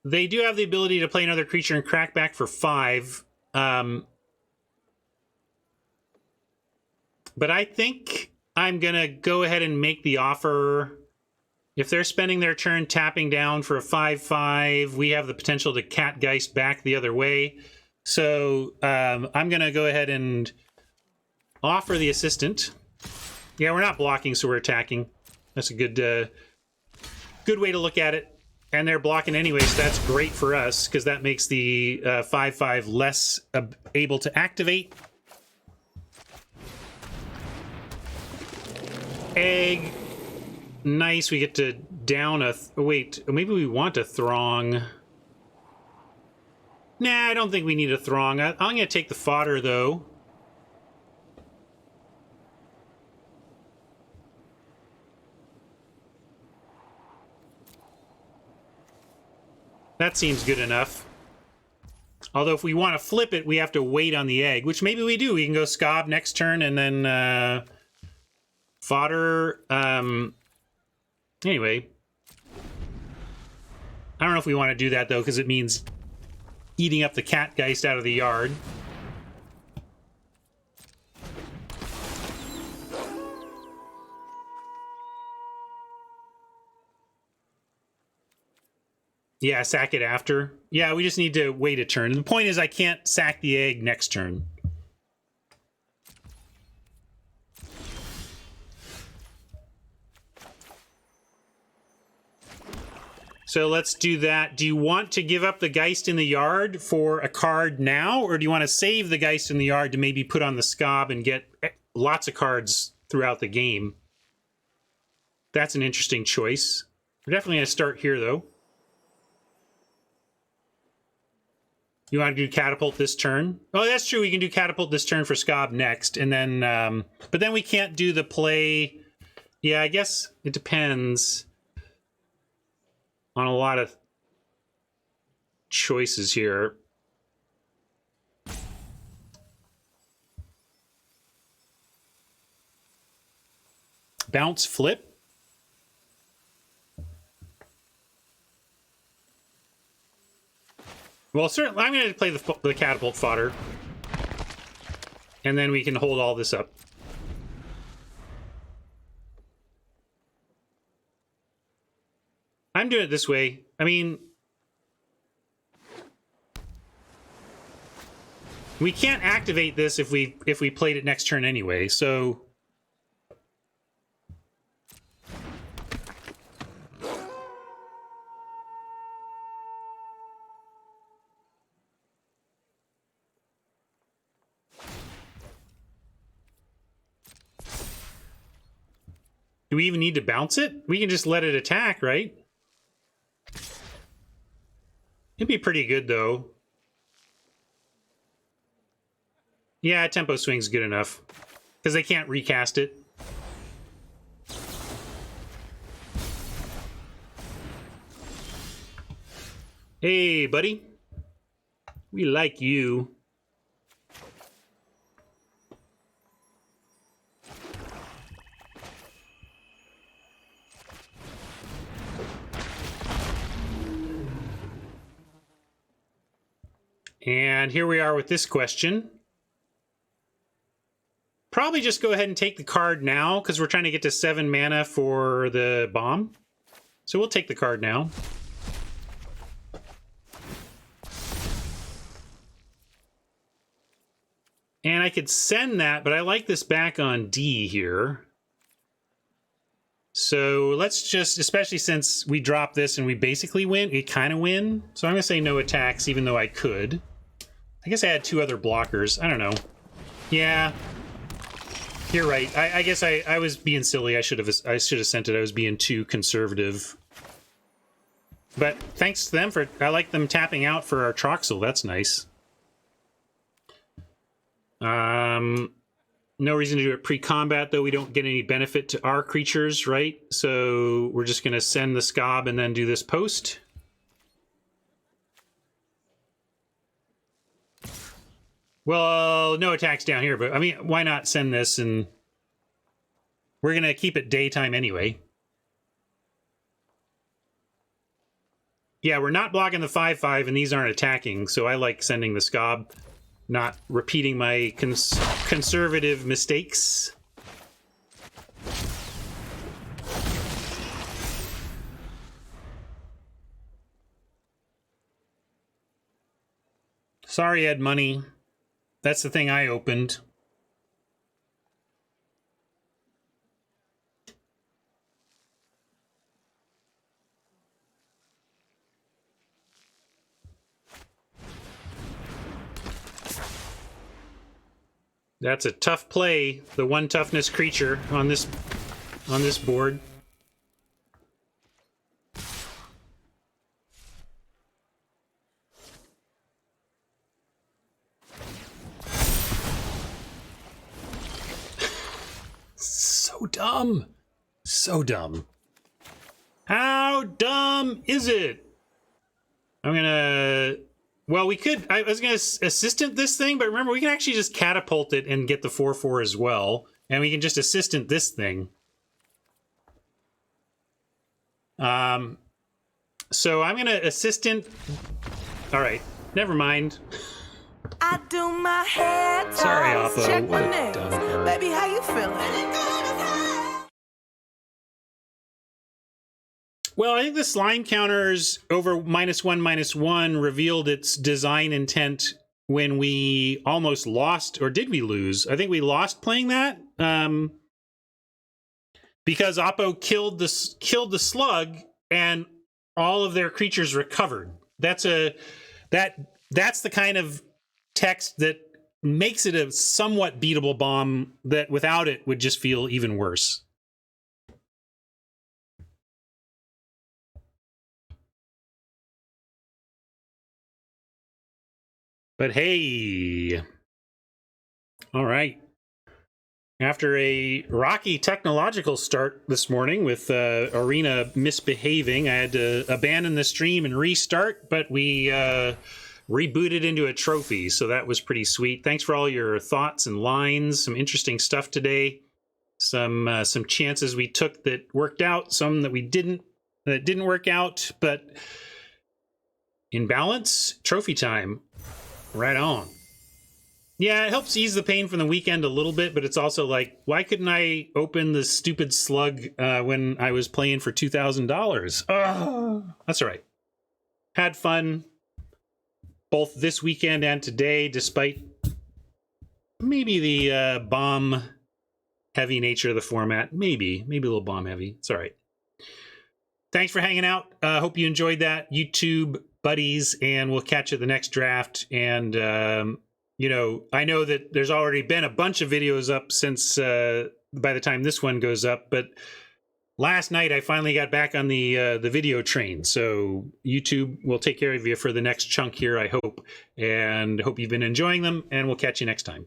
They do have the ability to play another creature and crack back for 5. But I think I'm going to go ahead and make the offer. If they're spending their turn tapping down for a 5/5, we have the potential to Catgeist back the other way. So I'm going to go ahead and offer the assistant. Yeah, we're not blocking, so we're attacking. That's a good way to look at it. And they're blocking anyway, so that's great for us, because that makes the 5/5 less able to activate. Egg. Nice, we get to down a... wait, maybe we want a Throng. Nah, I don't think we need a Throng. I'm going to take the fodder, though. That seems good enough. Although if we want to flip it, we have to wait on the egg, which maybe we do. We can go Scob next turn and then fodder. Anyway. I don't know if we want to do that, though, because it means eating up the Catgeist out of the yard. Yeah, sack it after. Yeah, we just need to wait a turn. And the point is I can't sack the egg next turn. So let's do that. Do you want to give up the Geist in the yard for a card now? Or do you want to save the Geist in the yard to maybe put on the Scob and get lots of cards throughout the game? That's an interesting choice. We're definitely going to start here, though. You want to do Catapult this turn? Oh, that's true. We can do Catapult this turn for Scob next. And then, but then we can't do the play. Yeah, I guess it depends on a lot of choices here. Bounce, flip. Well, certainly, I'm going to play the Catapult fodder. And then we can hold all this up. I'm doing it this way. I mean, we can't activate this if we played it next turn anyway, so... Do we even need to bounce it? We can just let it attack, right? It'd be pretty good, though. Yeah, tempo swing's good enough. Because they can't recast it. Hey, buddy. We like you. And here we are with this question. Probably just go ahead and take the card now, because we're trying to get to 7 mana for the bomb. So we'll take the card now. And I could send that, but I like this back on D here. So let's just, especially since we drop this and we basically win, we kind of win. So I'm going to say no attacks, even though I could. I guess I had 2 other blockers. I don't know. Yeah. You're right. I guess I was being silly. I should have sent it. I was being too conservative. But thanks to them for... I like them tapping out for our Troxel. That's nice. No reason to do it pre-combat, though. We don't get any benefit to our creatures, right? So we're just going to send the Scob and then do this post. Well, no attacks down here, but I mean, why not send this? And we're going to keep it daytime anyway. Yeah, we're not blocking the 5/5, and these aren't attacking, so I like sending the Scob, not repeating my conservative mistakes. Sorry, Ed Money. That's the thing I opened. That's a tough play, the one toughness creature on this board. So dumb. So dumb. How dumb is it? I'm gonna... Well, we could... I was gonna assistant this thing, but remember, we can actually just catapult it and get the 4/4 as well. And we can just assistant this thing. So I'm gonna assistant... Alright, never mind. I do my hair. Sorry, Oppo. Check What my a nails. dumb card. Baby, how you feeling? Well, I think the slime counters over -1/-1 revealed its design intent when we almost lost, or did we lose? I think we lost playing that because Oppo killed the slug and all of their creatures recovered. That's the kind of text that makes it a somewhat beatable bomb that without it would just feel even worse. But hey, all right. After a rocky technological start this morning with Arena misbehaving, I had to abandon the stream and restart, but we rebooted into a trophy, so that was pretty sweet. Thanks for all your thoughts and lines. Some interesting stuff today. Some chances we took that worked out, some that didn't work out, but in balance, trophy time. Right on. Yeah, it helps ease the pain from the weekend a little bit, but it's also like, why couldn't I open the stupid slug when I was playing for $2,000? Oh, that's all right. Had fun both this weekend and today, despite maybe the bomb-heavy nature of the format. Maybe a little bomb-heavy. It's all right. Thanks for hanging out. Hope you enjoyed that, YouTube buddies, and we'll catch you at the next draft. And you know, I know that there's already been a bunch of videos up since by the time this one goes up, but last night I finally got back on the video train. So YouTube will take care of you for the next chunk here, I hope, and hope you've been enjoying them, and we'll catch you next time.